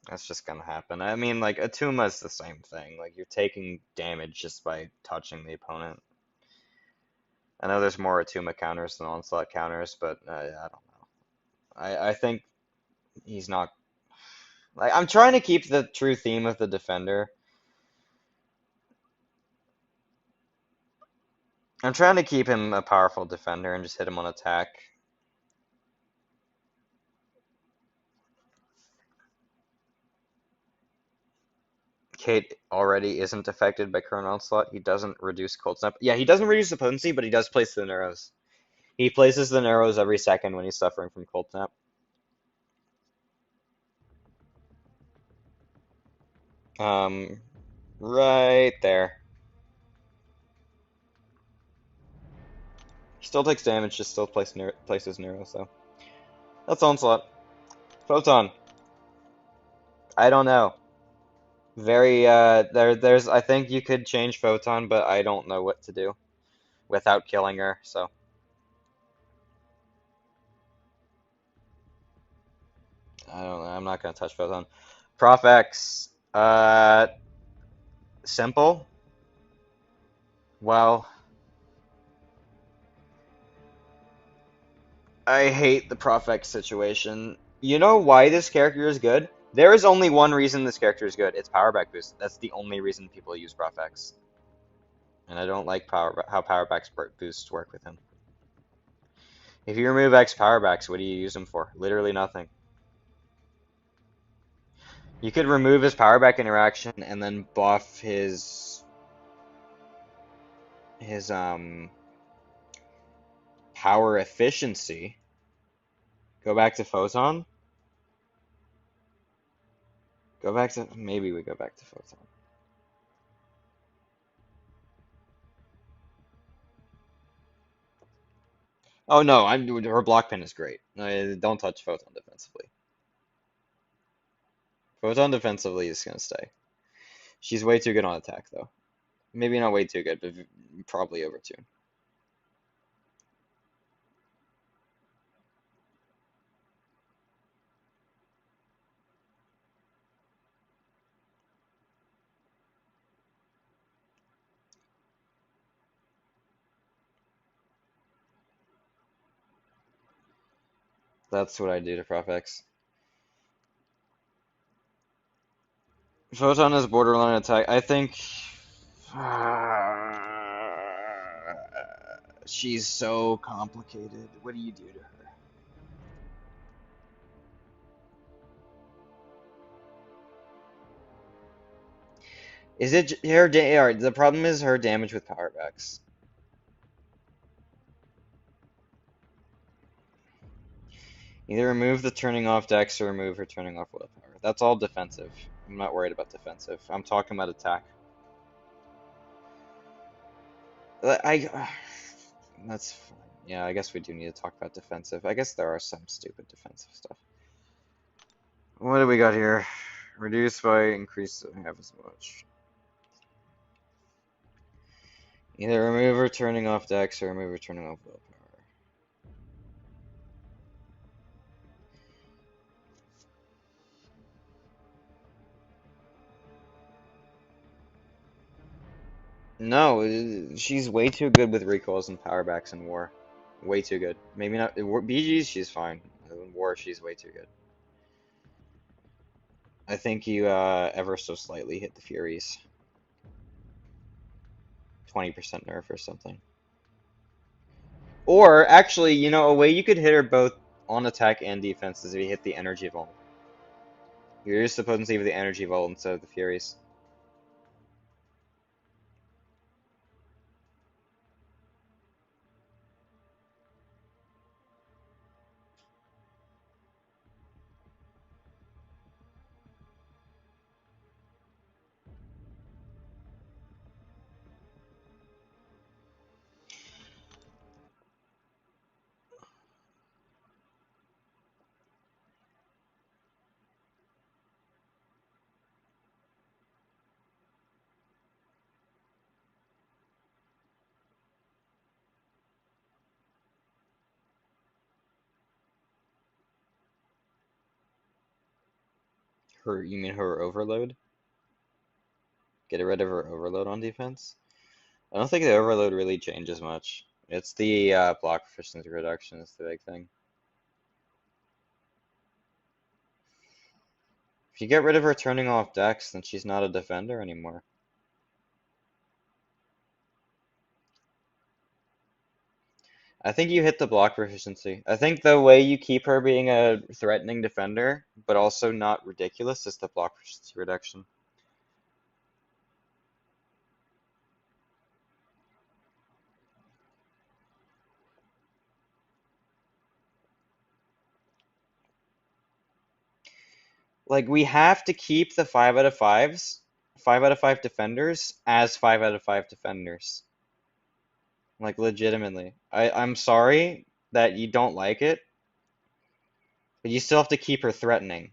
that's just gonna happen. I mean, like, Atuma's the same thing. Like, you're taking damage just by touching the opponent. I know there's more Atuma counters than Onslaught counters, but I don't know. I think he's not. Like, I'm trying to keep the true theme of the Defender. I'm trying to keep him a powerful defender and just hit him on attack. Kate already isn't affected by current onslaught. He doesn't reduce cold snap. Yeah, he doesn't reduce the potency, but he does place the arrows. He places the arrows every second when he's suffering from cold snap. Right there. He still takes damage, just still places arrows, so. That's onslaught. Photon. I don't know. Very, there's, I think you could change Photon, but I don't know what to do without killing her, so. I don't know. I'm not gonna touch Photon. Prof X. Simple. Well, I hate the Prof X situation. You know why this character is good? There is only one reason this character is good. It's powerback boost. That's the only reason people use Prof X. And I don't like how powerback boosts work with him. If you remove X powerbacks, what do you use them for? Literally nothing. You could remove his powerback interaction and then buff his power efficiency. Go back to Photon. Go back to maybe we go back to Photon. Oh no, her block pin is great. Don't touch Photon defensively. Photon defensively is gonna stay. She's way too good on attack though. Maybe not way too good, but probably over 2. That's what I do to Prof X. Photon is borderline attack. I think she's so complicated. What do you do to her? Is it her? The problem is her damage with powerbacks. Either remove the turning off dex or remove her turning off willpower. That's all defensive. I'm not worried about defensive. I'm talking about attack. That's fine. Yeah, I guess we do need to talk about defensive. I guess there are some stupid defensive stuff. What do we got here? Reduce by increase half as much. Either remove or turning off dex or remove or turning off willpower. No, she's way too good with recoils and powerbacks in war. Way too good. Maybe not. BGs, she's fine. In war, she's way too good. I think you ever so slightly hit the Furies. 20% nerf or something. Or, actually, you know, a way you could hit her both on attack and defense is if you hit the energy vault. You use the potency of the energy vault instead of the Furies. You mean her overload? Get rid of her overload on defense? I don't think the overload really changes much. It's the block proficiency reduction is the big thing. If you get rid of her turning off Dex, then she's not a defender anymore. I think you hit the block proficiency. I think the way you keep her being a threatening defender, but also not ridiculous, is the block proficiency reduction. Like, we have to keep the 5 out of 5s, 5 out of 5 defenders, as 5 out of 5 defenders. Like, legitimately. I'm sorry that you don't like it, but you still have to keep her threatening.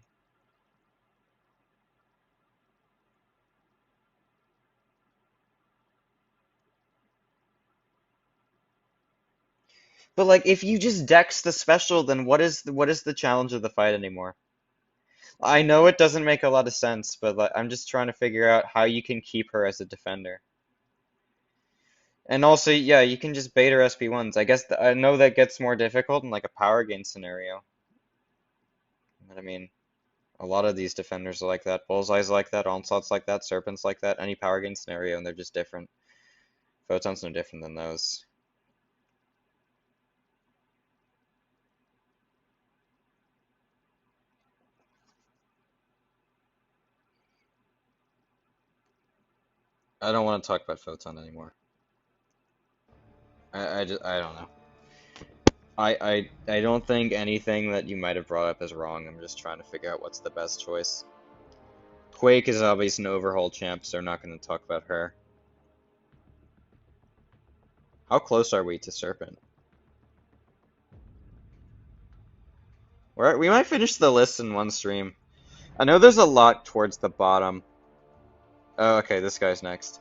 But like, if you just dex the special, then what is the challenge of the fight anymore? I know it doesn't make a lot of sense, but like, I'm just trying to figure out how you can keep her as a defender. And also, yeah, you can just bait her SP1s. I guess I know that gets more difficult in like a power gain scenario. But I mean, a lot of these defenders are like that. Bullseye's like that, Onslaught's like that, Serpent's like that. Any power gain scenario, and they're just different. Photon's no different than those. I don't want to talk about Photon anymore. I don't know. I don't think anything that you might have brought up is wrong. I'm just trying to figure out what's the best choice. Quake is obviously an overhaul champ, so we're not going to talk about her. How close are we to Serpent? We might finish the list in one stream. I know there's a lot towards the bottom. Oh, okay, this guy's next.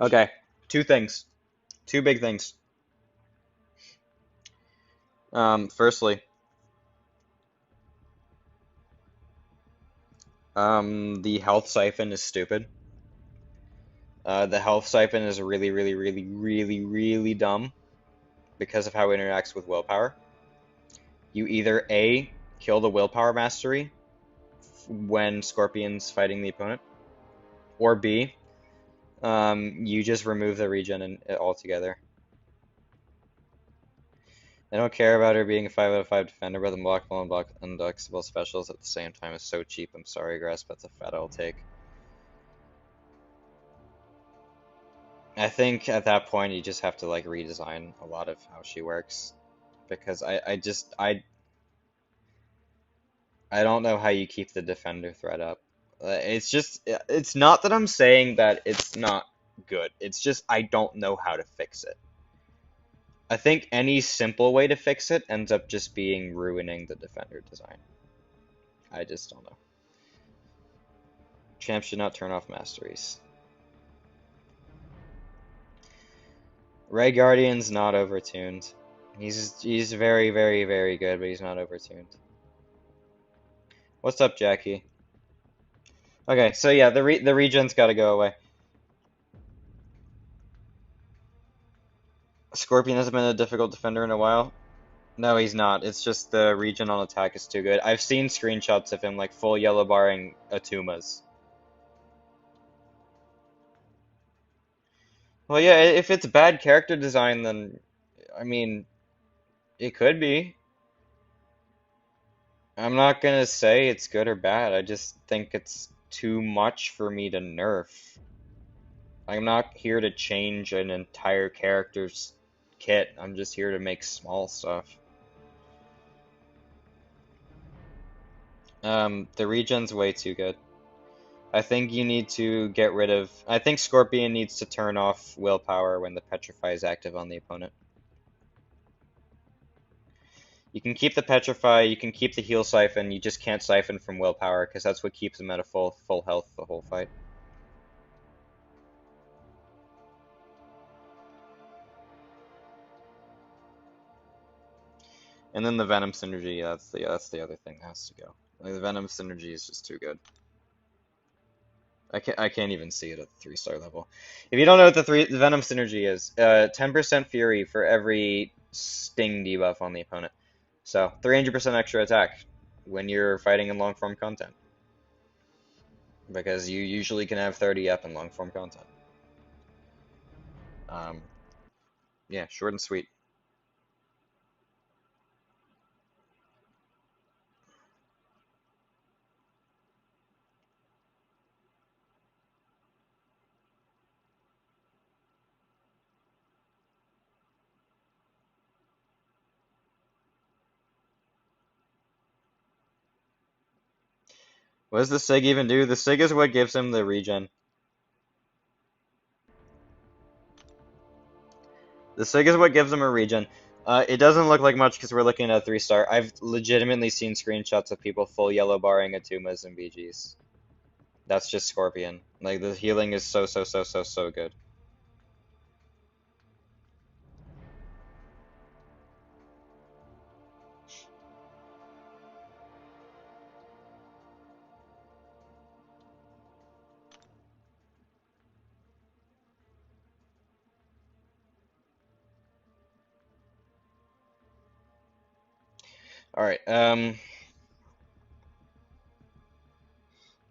Okay, two things. Two big things. Firstly, the health siphon is stupid. The health siphon is really, really, really, really, really dumb because of how it interacts with willpower. You either A, kill the willpower mastery when Scorpion's fighting the opponent, or B, you just remove the regen altogether. I don't care about her being a 5 out of 5 defender, but the blockable and unduxable specials at the same time is so cheap. I'm sorry, Grass, but it's a fat I'll take. I think at that point you just have to like redesign a lot of how she works, because I don't know how you keep the defender threat up. It's not that I'm saying that it's not good. It's just I don't know how to fix it. I think any simple way to fix it ends up just being ruining the defender design. I just don't know. Champs should not turn off masteries. Ray Guardian's not overtuned. He's very, very, very good, but he's not overtuned. What's up, Jackie? Okay, so yeah, the regen's got to go away. Scorpion hasn't been a difficult defender in a while. No, he's not. It's just the regen on attack is too good. I've seen screenshots of him like full yellow barring Atumas. Well, yeah, if it's bad character design, then I mean, it could be. I'm not gonna say it's good or bad. I just think it's too much for me to nerf. I'm not here to change an entire character's kit. I'm just here to make small stuff. The regen's way too good. I think you need to get rid of... I think Scorpion needs to turn off willpower when the Petrify is active on the opponent. You can keep the Petrify, you can keep the heal siphon, you just can't siphon from willpower, because that's what keeps him at a full health the whole fight. And then the Venom synergy, that's the other thing that has to go. Like the Venom synergy is just too good. I can't even see it at the 3-star level. If you don't know what the Venom synergy is, 10% Fury for every Sting debuff on the opponent. So 300% extra attack when you're fighting in long form content. Because you usually can have 30 up in long form content. Yeah, short and sweet. What does the Sig even do? The Sig is what gives him the regen. The Sig is what gives him a regen. It doesn't look like much because we're looking at a 3-star. I've legitimately seen screenshots of people full yellow barring Atumas and BGs. That's just Scorpion. Like, the healing is so good. Alright,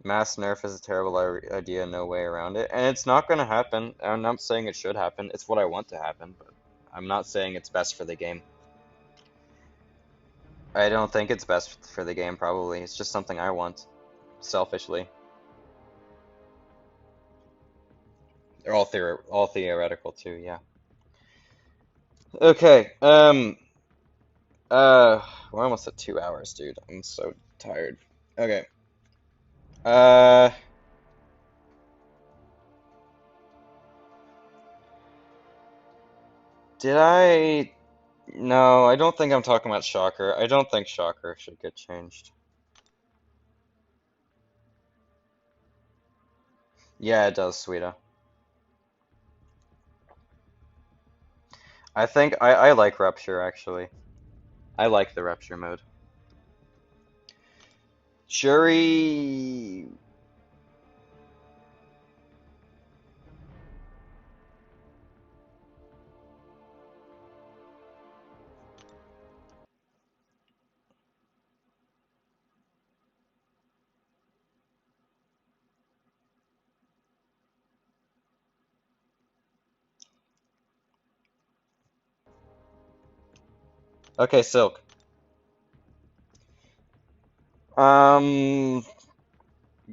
mass nerf is a terrible idea, no way around it. And it's not gonna happen. I'm not saying it should happen. It's what I want to happen, but I'm not saying it's best for the game. I don't think it's best for the game, probably. It's just something I want, selfishly. They're all theoretical too, yeah. Okay, we're almost at 2 hours, dude. I'm so tired. Okay. Uh, did I? No, I don't think I'm talking about Shocker. I don't think Shocker should get changed. Yeah, it does, Sweeta. I think I like Rupture, actually. I like the Rupture mode. Shuri... Okay, Silk. Um,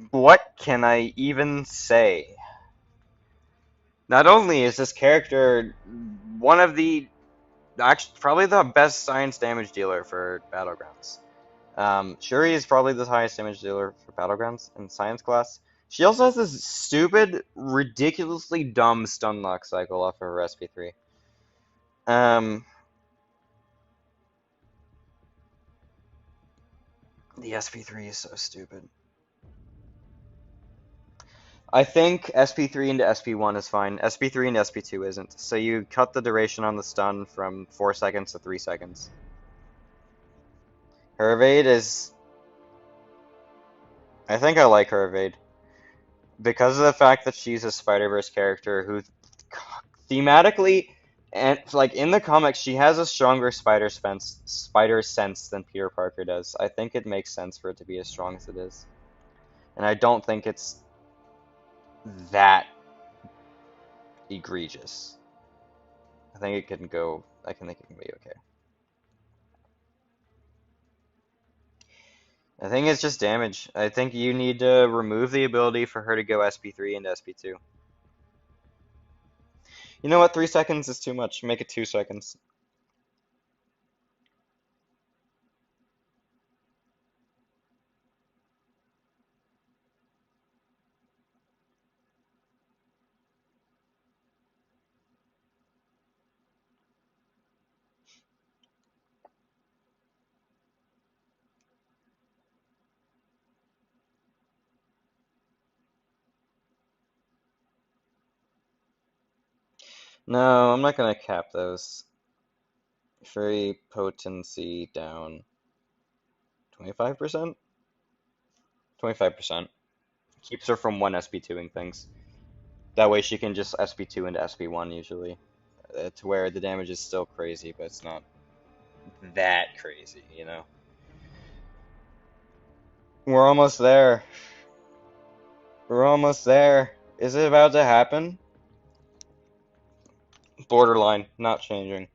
what can I even say? Not only is this character one of the, actually, probably the best science damage dealer for Battlegrounds. Shuri is probably the highest damage dealer for Battlegrounds in Science class. She also has this stupid, ridiculously dumb stun lock cycle off of her SP3. The SP3 is so stupid. I think SP3 into SP1 is fine. SP3 into SP2 isn't. So you cut the duration on the stun from 4 seconds to 3 seconds. Her evade is... I think I like her evade. Because of the fact that she's a Spider-Verse character who thematically and like in the comics she has a stronger spider sense than Peter Parker does. I think it makes sense for it to be as strong as it is. And I don't think it's that egregious. I think it can go I can think it can be okay. I think it's just damage. I think you need to remove the ability for her to go SP3 into SP2. You know what? 3 seconds is too much. Make it 2 seconds. No, I'm not gonna cap those. Fairy potency down 25%? 25%. Keeps her from one SP2ing things. That way she can just SP2 into SP1 usually. To where the damage is still crazy, but it's not that crazy, you know? We're almost there. We're almost there. Is it about to happen? Borderline, not changing.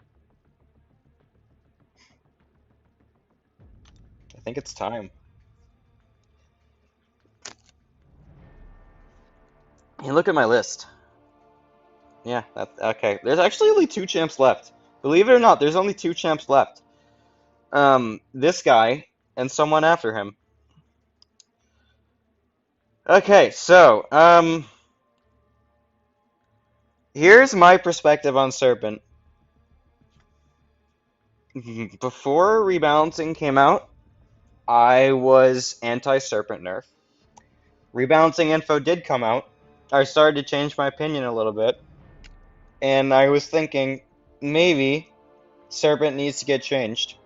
I think it's time. Hey, look at my list. Yeah, that's okay. There's actually only 2 champs left. Believe it or not, there's only 2 champs left. This guy and someone after him. Okay, so, here's my perspective on Serpent. Before rebalancing came out, I was anti-Serpent nerf. Rebalancing info did come out. I started to change my opinion a little bit, and I was thinking maybe Serpent needs to get changed.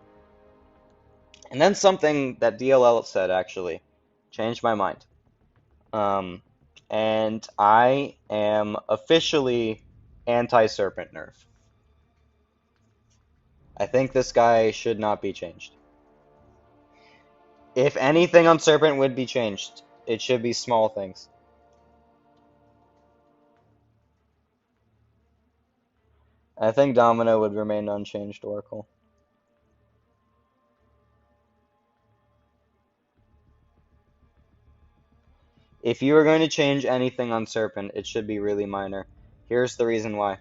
And then something that DLL said actually changed my mind. And I am officially anti-Serpent nerf. I think this guy should not be changed. If anything on Serpent would be changed, it should be small things. I think Domino would remain unchanged, Oracle. If you are going to change anything on Serpent, it should be really minor. Here's the reason why.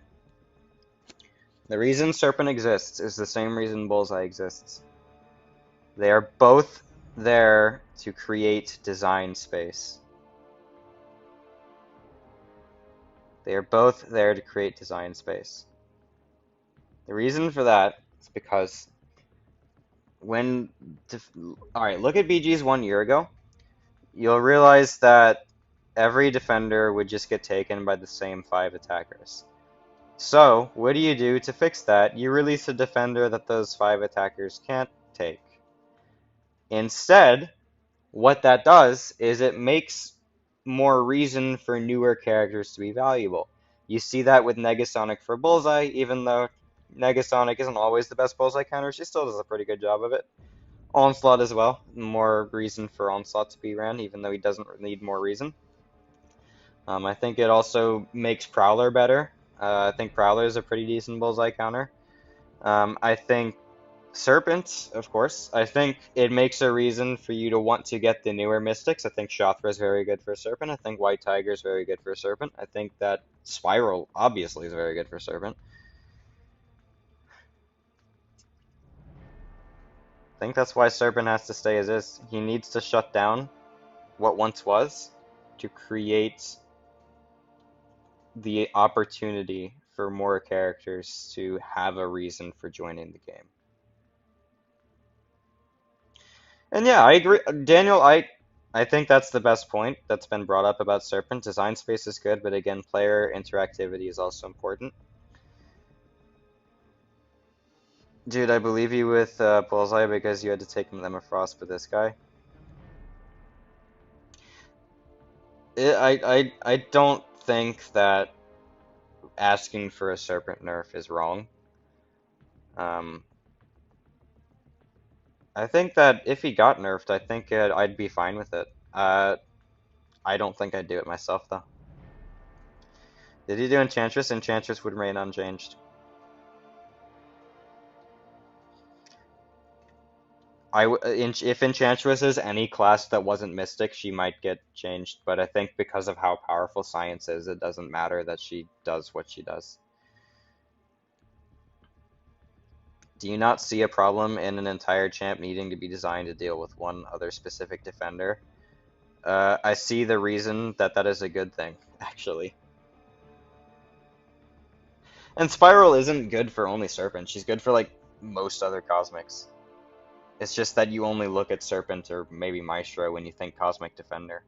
The reason Serpent exists is the same reason Bullseye exists. They are both there to create design space. They are both there to create design space. The reason for that is because when... Alright, look at BG's 1 year ago. You'll realize that every defender would just get taken by the same 5 attackers. So, what do you do to fix that? You release a defender that those 5 attackers can't take. Instead, what that does is it makes more reason for newer characters to be valuable. You see that with Negasonic for Bullseye, even though Negasonic isn't always the best Bullseye counter, she still does a pretty good job of it. Onslaught as well, more reason for Onslaught to be ran, even though he doesn't need more reason. I think it also makes Prowler better. I think Prowler is a pretty decent Bullseye counter. I think Serpent, of course. I think it makes a reason for you to want to get the newer Mystics. I think Shothra is very good for Serpent. I think White Tiger is very good for Serpent. I think that Spiral, obviously, is very good for Serpent. I think that's why Serpent has to stay as is. He needs to shut down what once was to create the opportunity for more characters to have a reason for joining the game. And yeah, I agree. Daniel, I think that's the best point that's been brought up about Serpent. Design space is good, but again, player interactivity is also important. Dude, I believe you with Bullseye because you had to take Lemma Frost for this guy. I don't think that asking for a Serpent nerf is wrong. I think that if he got nerfed, I think I'd be fine with it. I don't think I'd do it myself, though. Did he do Enchantress? Enchantress would remain unchanged. If Enchantress is any class that wasn't Mystic, she might get changed, but I think because of how powerful Science is, it doesn't matter that she does what she does. Do you not see a problem in an entire champ needing to be designed to deal with one other specific defender? I see the reason that that is a good thing, actually. And Spiral isn't good for only Serpent, she's good for, like, most other Cosmics. It's just that you only look at Serpent or maybe Maestro when you think Cosmic Defender.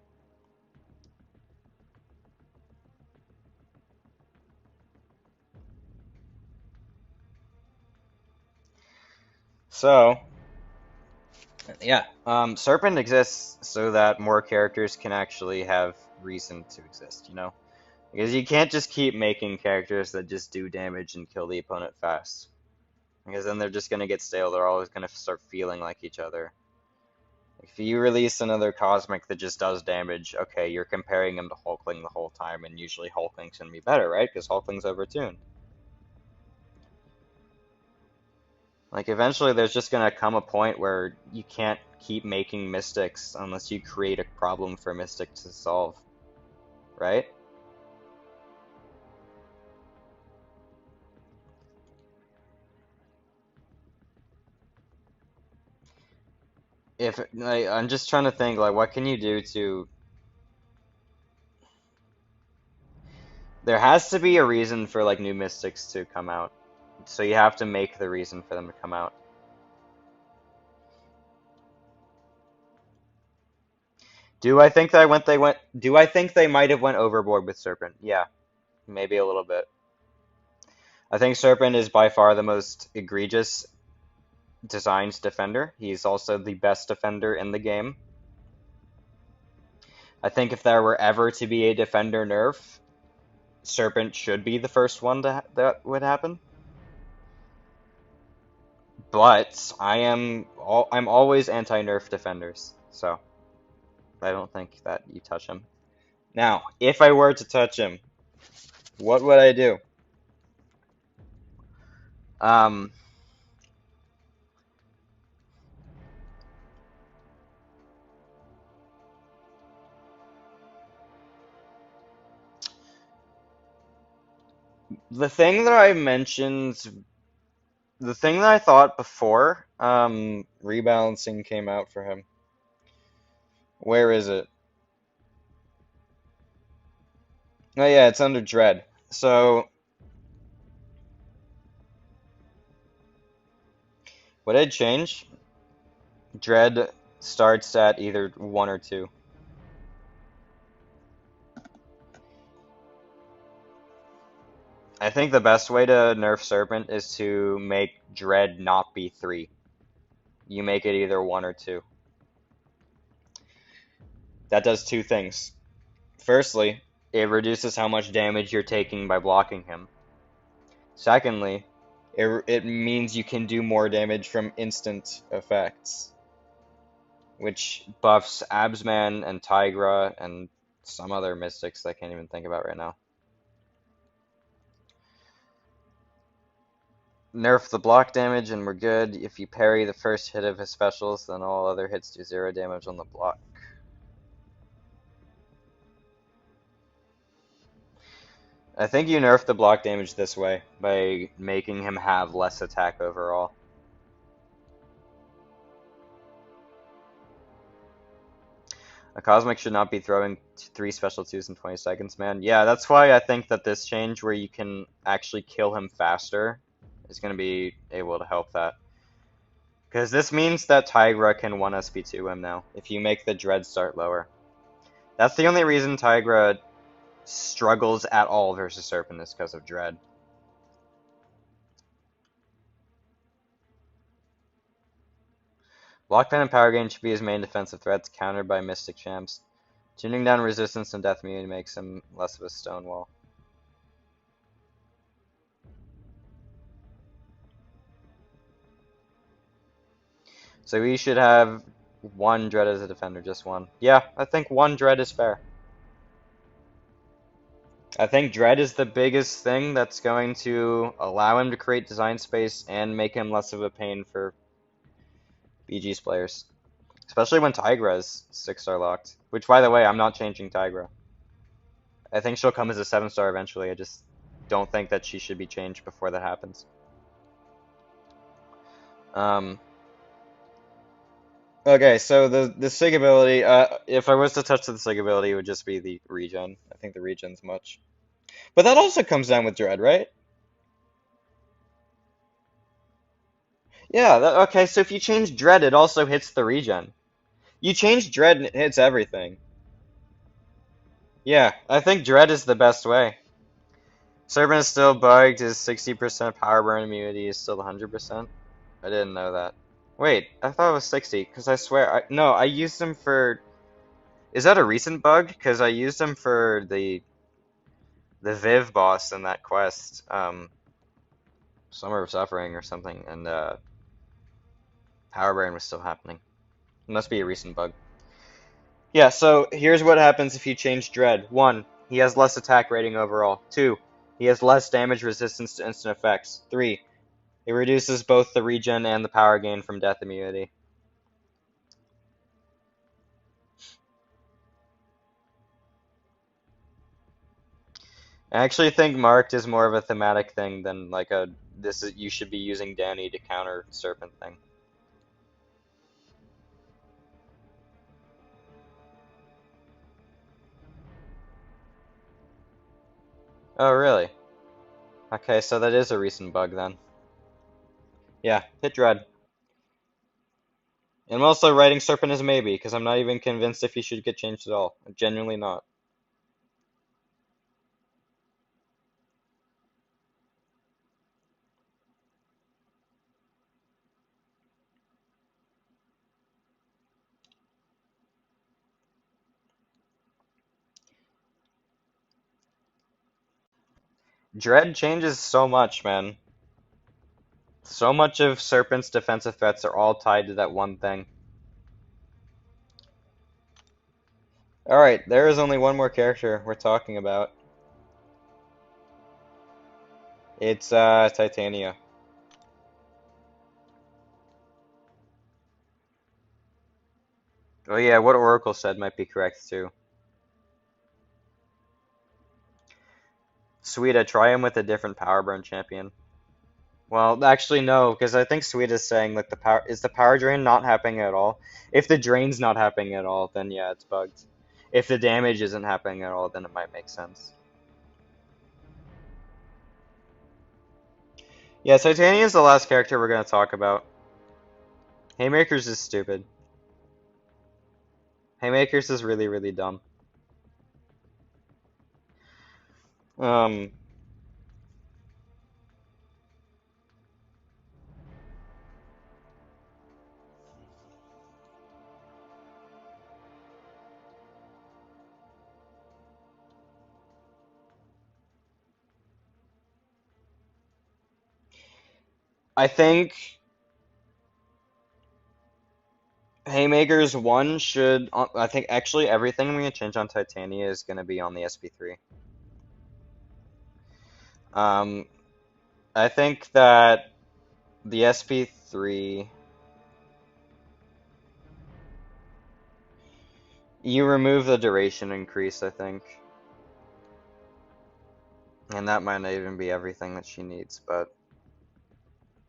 So, yeah, Serpent exists so that more characters can actually have reason to exist, you know? Because you can't just keep making characters that just do damage and kill the opponent fast. Because then they're just going to get stale, they're always going to start feeling like each other. If you release another Cosmic that just does damage, okay, you're comparing him to Hulkling the whole time, and usually Hulkling's going to be better, right? Because Hulkling's overtuned. Like, eventually there's just going to come a point where you can't keep making Mystics unless you create a problem for Mystic to solve, right? If, like, I'm just trying to think, like, what can you do to... There has to be a reason for, like, new Mystics to come out. So you have to make the reason for them to come out. Do I think do I think they might have went overboard with Serpent? Yeah, maybe a little bit. I think Serpent is by far the most egregious designed defender. He's also the best defender in the game. I think if there were ever to be a defender nerf, Serpent should be the first one that would happen. But I'm always anti-nerf defenders, so I don't think that you touch him. Now, if I were to touch him, what would I do? The thing that I mentioned, the thing that I thought before, rebalancing came out for him. Where is it? Oh yeah, it's under Dread. So, what I'd change? Dread starts at either 1 or 2. I think the best way to nerf Serpent is to make Dread not be 3. You make it either 1 or 2. That does 2 things. Firstly, it reduces how much damage you're taking by blocking him. Secondly, it means you can do more damage from instant effects, which buffs Absman and Tigra and some other mystics I can't even think about right now. Nerf the block damage and we're good. If you parry the first hit of his specials, then all other hits do 0 damage on the block. I think you nerf the block damage this way, by making him have less attack overall. A Cosmic should not be throwing 3 special 2s in 20 seconds, man. Yeah, that's why I think that this change where you can actually kill him faster is going to be able to help that. Because this means that Tigra can 1 SP2 him now, if you make the Dread start lower. That's the only reason Tigra struggles at all versus Serpent is because of Dread. Block Pen and Power Gain should be his main defensive threats, countered by Mystic Champs. Tuning down resistance and death immunity makes him less of a stonewall. So we should have 1 Dread as a defender, just 1. Yeah, I think 1 Dread is fair. I think Dread is the biggest thing that's going to allow him to create design space and make him less of a pain for BG's players. Especially when Tigra is 6-star locked. Which, by the way, I'm not changing Tigra. I think she'll come as a 7-star eventually. I just don't think that she should be changed before that happens. Okay, so the Sig ability, if I was to touch the Sig ability, it would just be the regen. I think the regen's much. But that also comes down with Dread, right? Yeah, okay, so if you change Dread, it also hits the regen. You change Dread and it hits everything. Yeah, I think Dread is the best way. Serpent is still bugged, his 60% power burn immunity is still 100%. I didn't know that. Wait, I thought it was 60, because I swear, no, I used them for, is that a recent bug? Because I used them for the Viv boss in that quest, Summer of Suffering or something, and Power Burn was still happening. It must be a recent bug. Yeah, so here's what happens if you change Dread. 1. He has less attack rating overall. 2. He has less damage resistance to instant effects. 3. It reduces both the regen and the power gain from death immunity. I actually think marked is more of a thematic thing than like a this is you should be using Danny to counter Serpent thing. Oh, really? Okay, so that is a recent bug then. Yeah, hit Dread. And I'm also writing Serpent as maybe, because I'm not even convinced if he should get changed at all. I'm genuinely not. Dread changes so much, man. So much of Serpent's defensive threats are all tied to that one thing. Alright, there is only one more character we're talking about. It's Titania. Oh yeah, what Oracle said might be correct too. Suida, try him with a different power burn champion. Well, actually no, because I think Suida's saying like the power drain not happening at all. If the drain's not happening at all, then yeah, it's bugged. If the damage isn't happening at all, then it might make sense. Yeah, Titania is the last character we're gonna talk about. Haymakers is stupid. Haymakers is really, really dumb. Um, I think Haymakers 1 should, I think actually everything I'm gonna change on Titania is gonna be on the SP3. Um, I think that the SP3, you remove the duration increase, I think. And that might not even be everything that she needs, but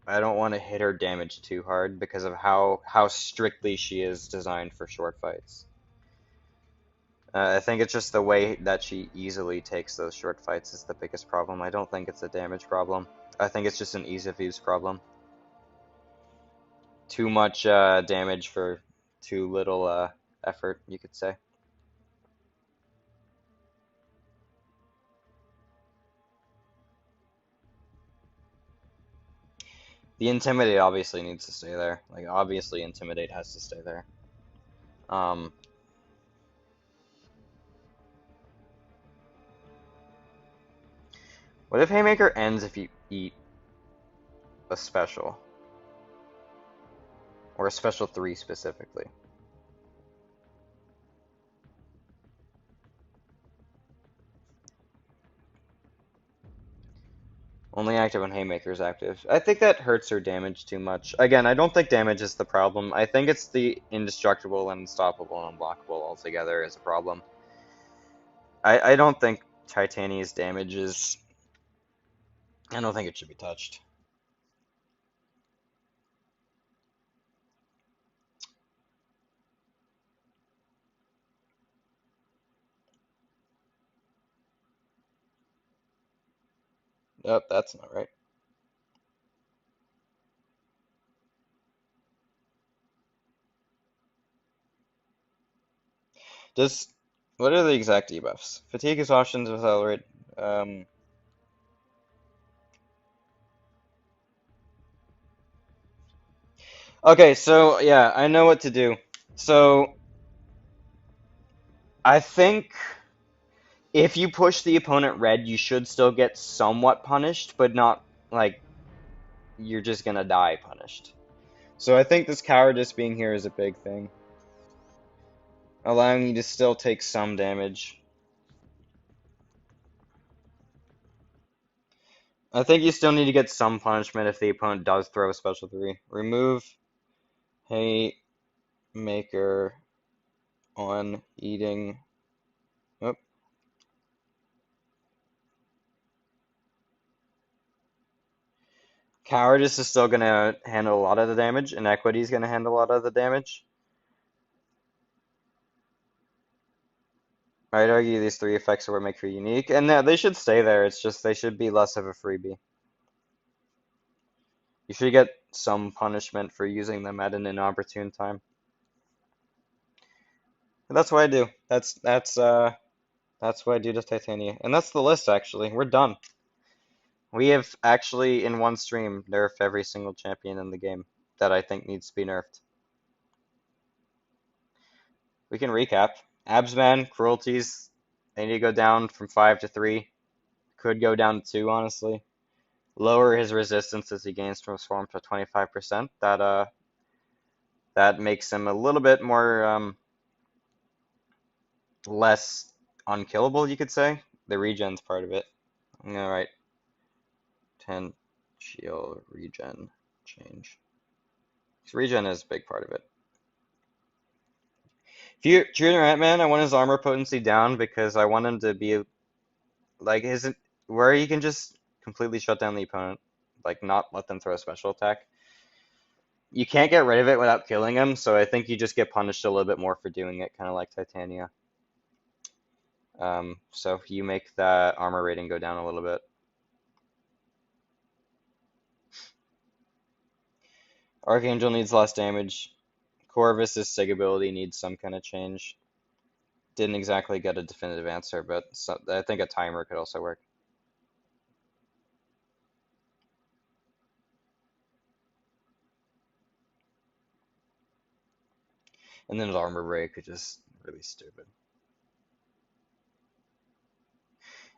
I don't want to hit her damage too hard because of how strictly she is designed for short fights. I think it's just the way that she easily takes those short fights is the biggest problem. I don't think it's a damage problem. I think it's just an ease of use problem. Too much damage for too little effort, you could say. The Intimidate obviously needs to stay there. Like, obviously Intimidate has to stay there. Um, what if Haymaker ends if you eat a special? Or a special 3 specifically? Only active when Haymaker is active. I think that hurts her damage too much. Again, I don't think damage is the problem. I think it's the indestructible and unstoppable and unblockable altogether is a problem. I don't think Titania's damage is... I don't think it should be touched. Yep, that's not right. Just... What are the exact debuffs? Fatigue exhaustions with Elrid. Um, Okay, so yeah, I know what to do. So I think if you push the opponent red, you should still get somewhat punished, but not like you're just gonna die punished. So I think this cowardice being here is a big thing, allowing you to still take some damage. I think you still need to get some punishment if the opponent does throw a special 3. Remove Haymaker on eating. Oh. Cowardice is still going to handle a lot of the damage. Inequity is going to handle a lot of the damage. I'd argue these 3 effects are what make her unique, and they should stay there. It's just they should be less of a freebie. You should get some punishment for using them at an inopportune time. And that's what I do. That's what I do to Titania. And that's the list, actually. We're done. We have actually, in one stream, nerfed every single champion in the game that I think needs to be nerfed. We can recap. Absman, cruelties, they need to go down from 5 to 3. Could go down to 2, honestly. Lower his resistance as he gains transform to 25%. That makes him a little bit more less unkillable, you could say. The regen's part of it. I'm gonna write 10 shield regen change. Because regen is a big part of it. Junior Ant-Man, I want his armor potency down because I want him to be like where he can just completely shut down the opponent, like not let them throw a special attack. You can't get rid of it without killing him, so I think you just get punished a little bit more for doing it, kind of like Titania. So you make that armor rating go down a little bit. Archangel needs less damage. Corvus' sig ability needs some kind of change. Didn't exactly get a definitive answer, but I think a timer could also work. And then his armor break is just really stupid.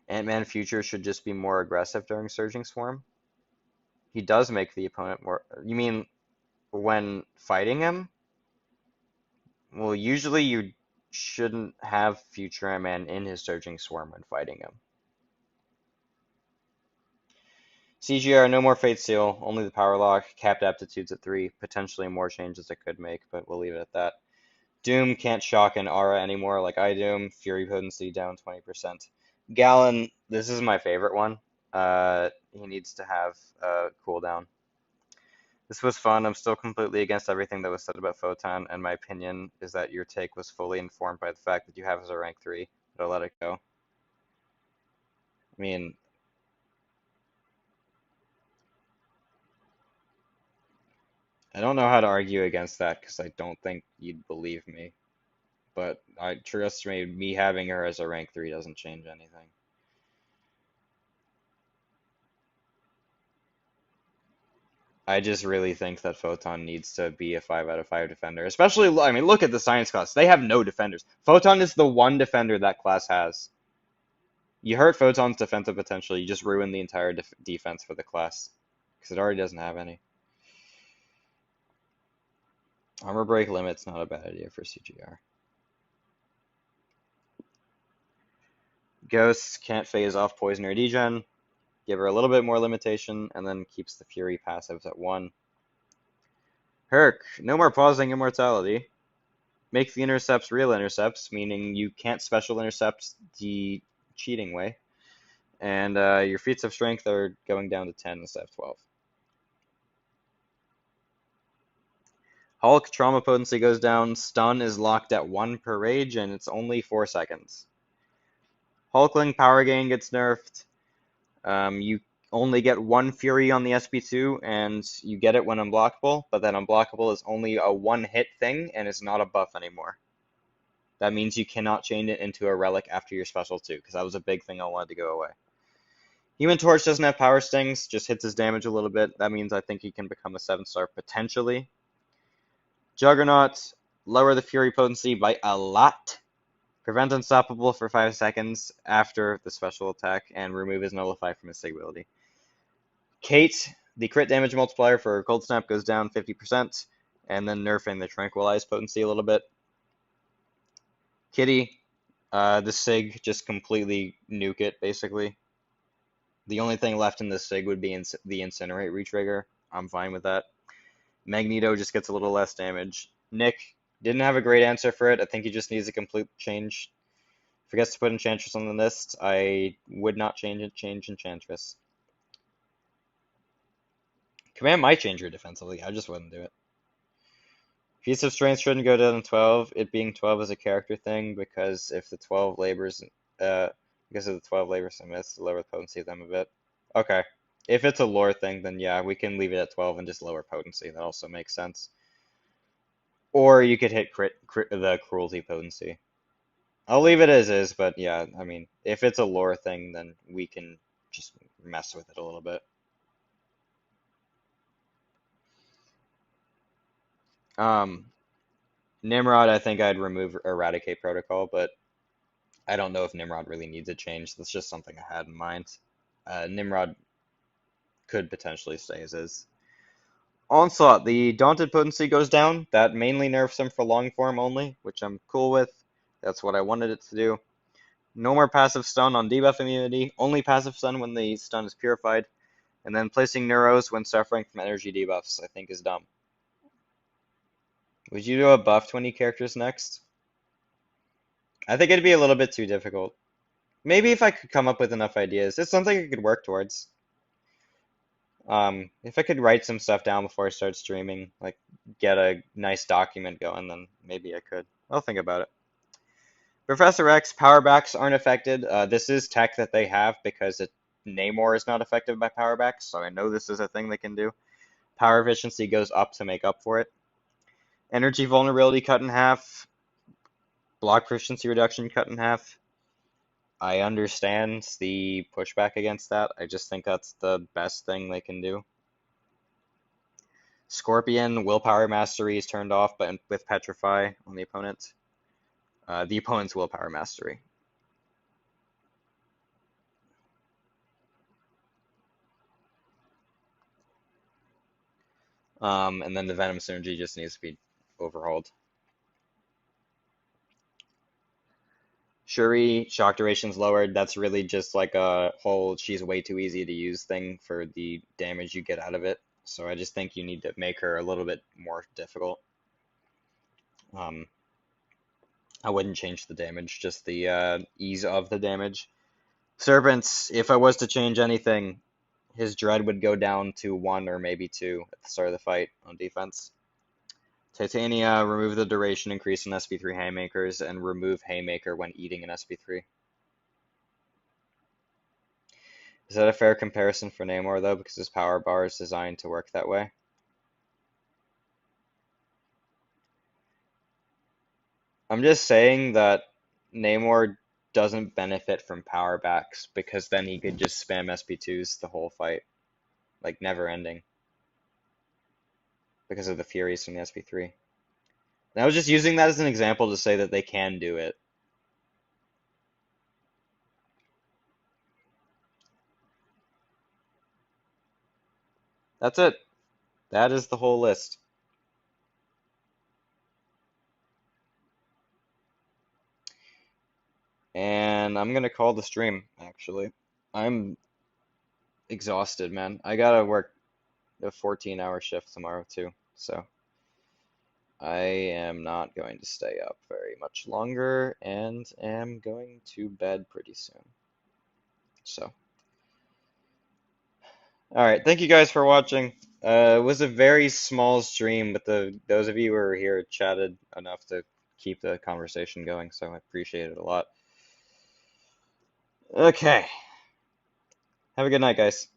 Ant-Man Future should just be more aggressive during Surging Swarm. He does make the opponent more. You mean when fighting him? Well, usually you shouldn't have Future Ant-Man in his Surging Swarm when fighting him. CGR, no more Fate Seal, only the Power Lock, capped aptitudes at 3, potentially more changes it could make, but we'll leave it at that. Doom can't shock an aura anymore like I do. Fury potency down 20%. Galan, this is my favorite one. He needs to have a cooldown. This was fun. I'm still completely against everything that was said about Photon, and my opinion is that your take was fully informed by the fact that you have as a rank 3, but I'll let it go. I mean, I don't know how to argue against that because I don't think you'd believe me. But I trust me having her as a rank 3 doesn't change anything. I just really think that Photon needs to be a 5 out of 5 defender. Especially, I mean, look at the science class. They have no defenders. Photon is the one defender that class has. You hurt Photon's defensive potential, you just ruin the entire defense for the class. Because it already doesn't have any. Armor break limit's not a bad idea for CGR. Ghosts can't phase off poison or degen. Give her a little bit more limitation, and then keeps the Fury passives at 1. Herc, no more pausing immortality. Make the intercepts real intercepts, meaning you can't special intercept the cheating way. And your feats of strength are going down to 10 instead of 12. Hulk, trauma potency goes down. Stun is locked at 1 per rage, and it's only 4 seconds. Hulkling, power gain gets nerfed. You only get 1 Fury on the SP2, and you get it when unblockable, but that unblockable is only a 1-hit thing, and it's not a buff anymore. That means you cannot change it into a relic after your special 2, because that was a big thing I wanted to go away. Human Torch doesn't have power stings, just hits his damage a little bit. That means I think he can become a 7-star potentially. Juggernaut, lower the Fury potency by a lot. Prevent Unstoppable for 5 seconds after the special attack, and remove his Nullify from his Sig ability. Kate, the crit damage multiplier for Cold Snap goes down 50%, and then nerfing the Tranquilize potency a little bit. Kitty, the Sig, just completely nuke it, basically. The only thing left in the Sig would be the Incinerate retrigger. I'm fine with that. Magneto just gets a little less damage. Nick didn't have a great answer for it. I think he just needs a complete change. Forgets to put Enchantress on the list. I would not change Enchantress. Command might change her defensively. I just wouldn't do it. Feats of Strength shouldn't go down to 12. It being 12 is a character thing because if the 12 labors, because of the 12 labors and myths, lower the potency of them a bit. Okay. If it's a lore thing, then yeah, we can leave it at 12 and just lower potency. That also makes sense. Or you could hit the cruelty potency. I'll leave it as is, but yeah, I mean, if it's a lore thing, then we can just mess with it a little bit. Nimrod, I think I'd remove Eradicate Protocol, but I don't know if Nimrod really needs a change. That's just something I had in mind. Nimrod could potentially stay as is. Onslaught, the Daunted potency goes down. That mainly nerfs him for long form only, which I'm cool with. That's what I wanted it to do. No more passive stun on debuff immunity, only passive stun when the stun is purified. And then placing Neuros when suffering from energy debuffs, I think is dumb. Would you do a buff 20 characters next? I think it'd be a little bit too difficult. Maybe if I could come up with enough ideas. It's something I could work towards. If I could write some stuff down before I start streaming, like get a nice document going, then maybe I could. I'll think about it. Professor X, powerbacks aren't affected. This is tech that they have because Namor is not affected by powerbacks, so I know this is a thing they can do. Power efficiency goes up to make up for it. Energy vulnerability cut in half. Block proficiency reduction cut in half. I understand the pushback against that. I just think that's the best thing they can do. Scorpion, willpower mastery is turned off, but with petrify on the opponent. The opponent's willpower mastery. And then the Venom synergy just needs to be overhauled. Shuri, shock duration's lowered. That's really just like a whole she's way too easy to use thing for the damage you get out of it. So I just think you need to make her a little bit more difficult. I wouldn't change the damage, just the ease of the damage. Serpents, if I was to change anything, his dread would go down to 1 or maybe 2 at the start of the fight on defense. Titania, remove the duration increase in SP3 Haymakers and remove Haymaker when eating an SP3. Is that a fair comparison for Namor though, because his power bar is designed to work that way? I'm just saying that Namor doesn't benefit from power backs because then he could just spam SP2s the whole fight, like never ending, because of the Furies from the SP3. And I was just using that as an example to say that they can do it. That's it. That is the whole list. And I'm gonna call the stream, actually. I'm exhausted, man. I gotta work a 14-hour shift tomorrow too, so I am not going to stay up very much longer and am going to bed pretty soon. So, alright, thank you guys for watching. It was a very small stream, but those of you who were here chatted enough to keep the conversation going, so I appreciate it a lot. Okay. Have a good night, guys.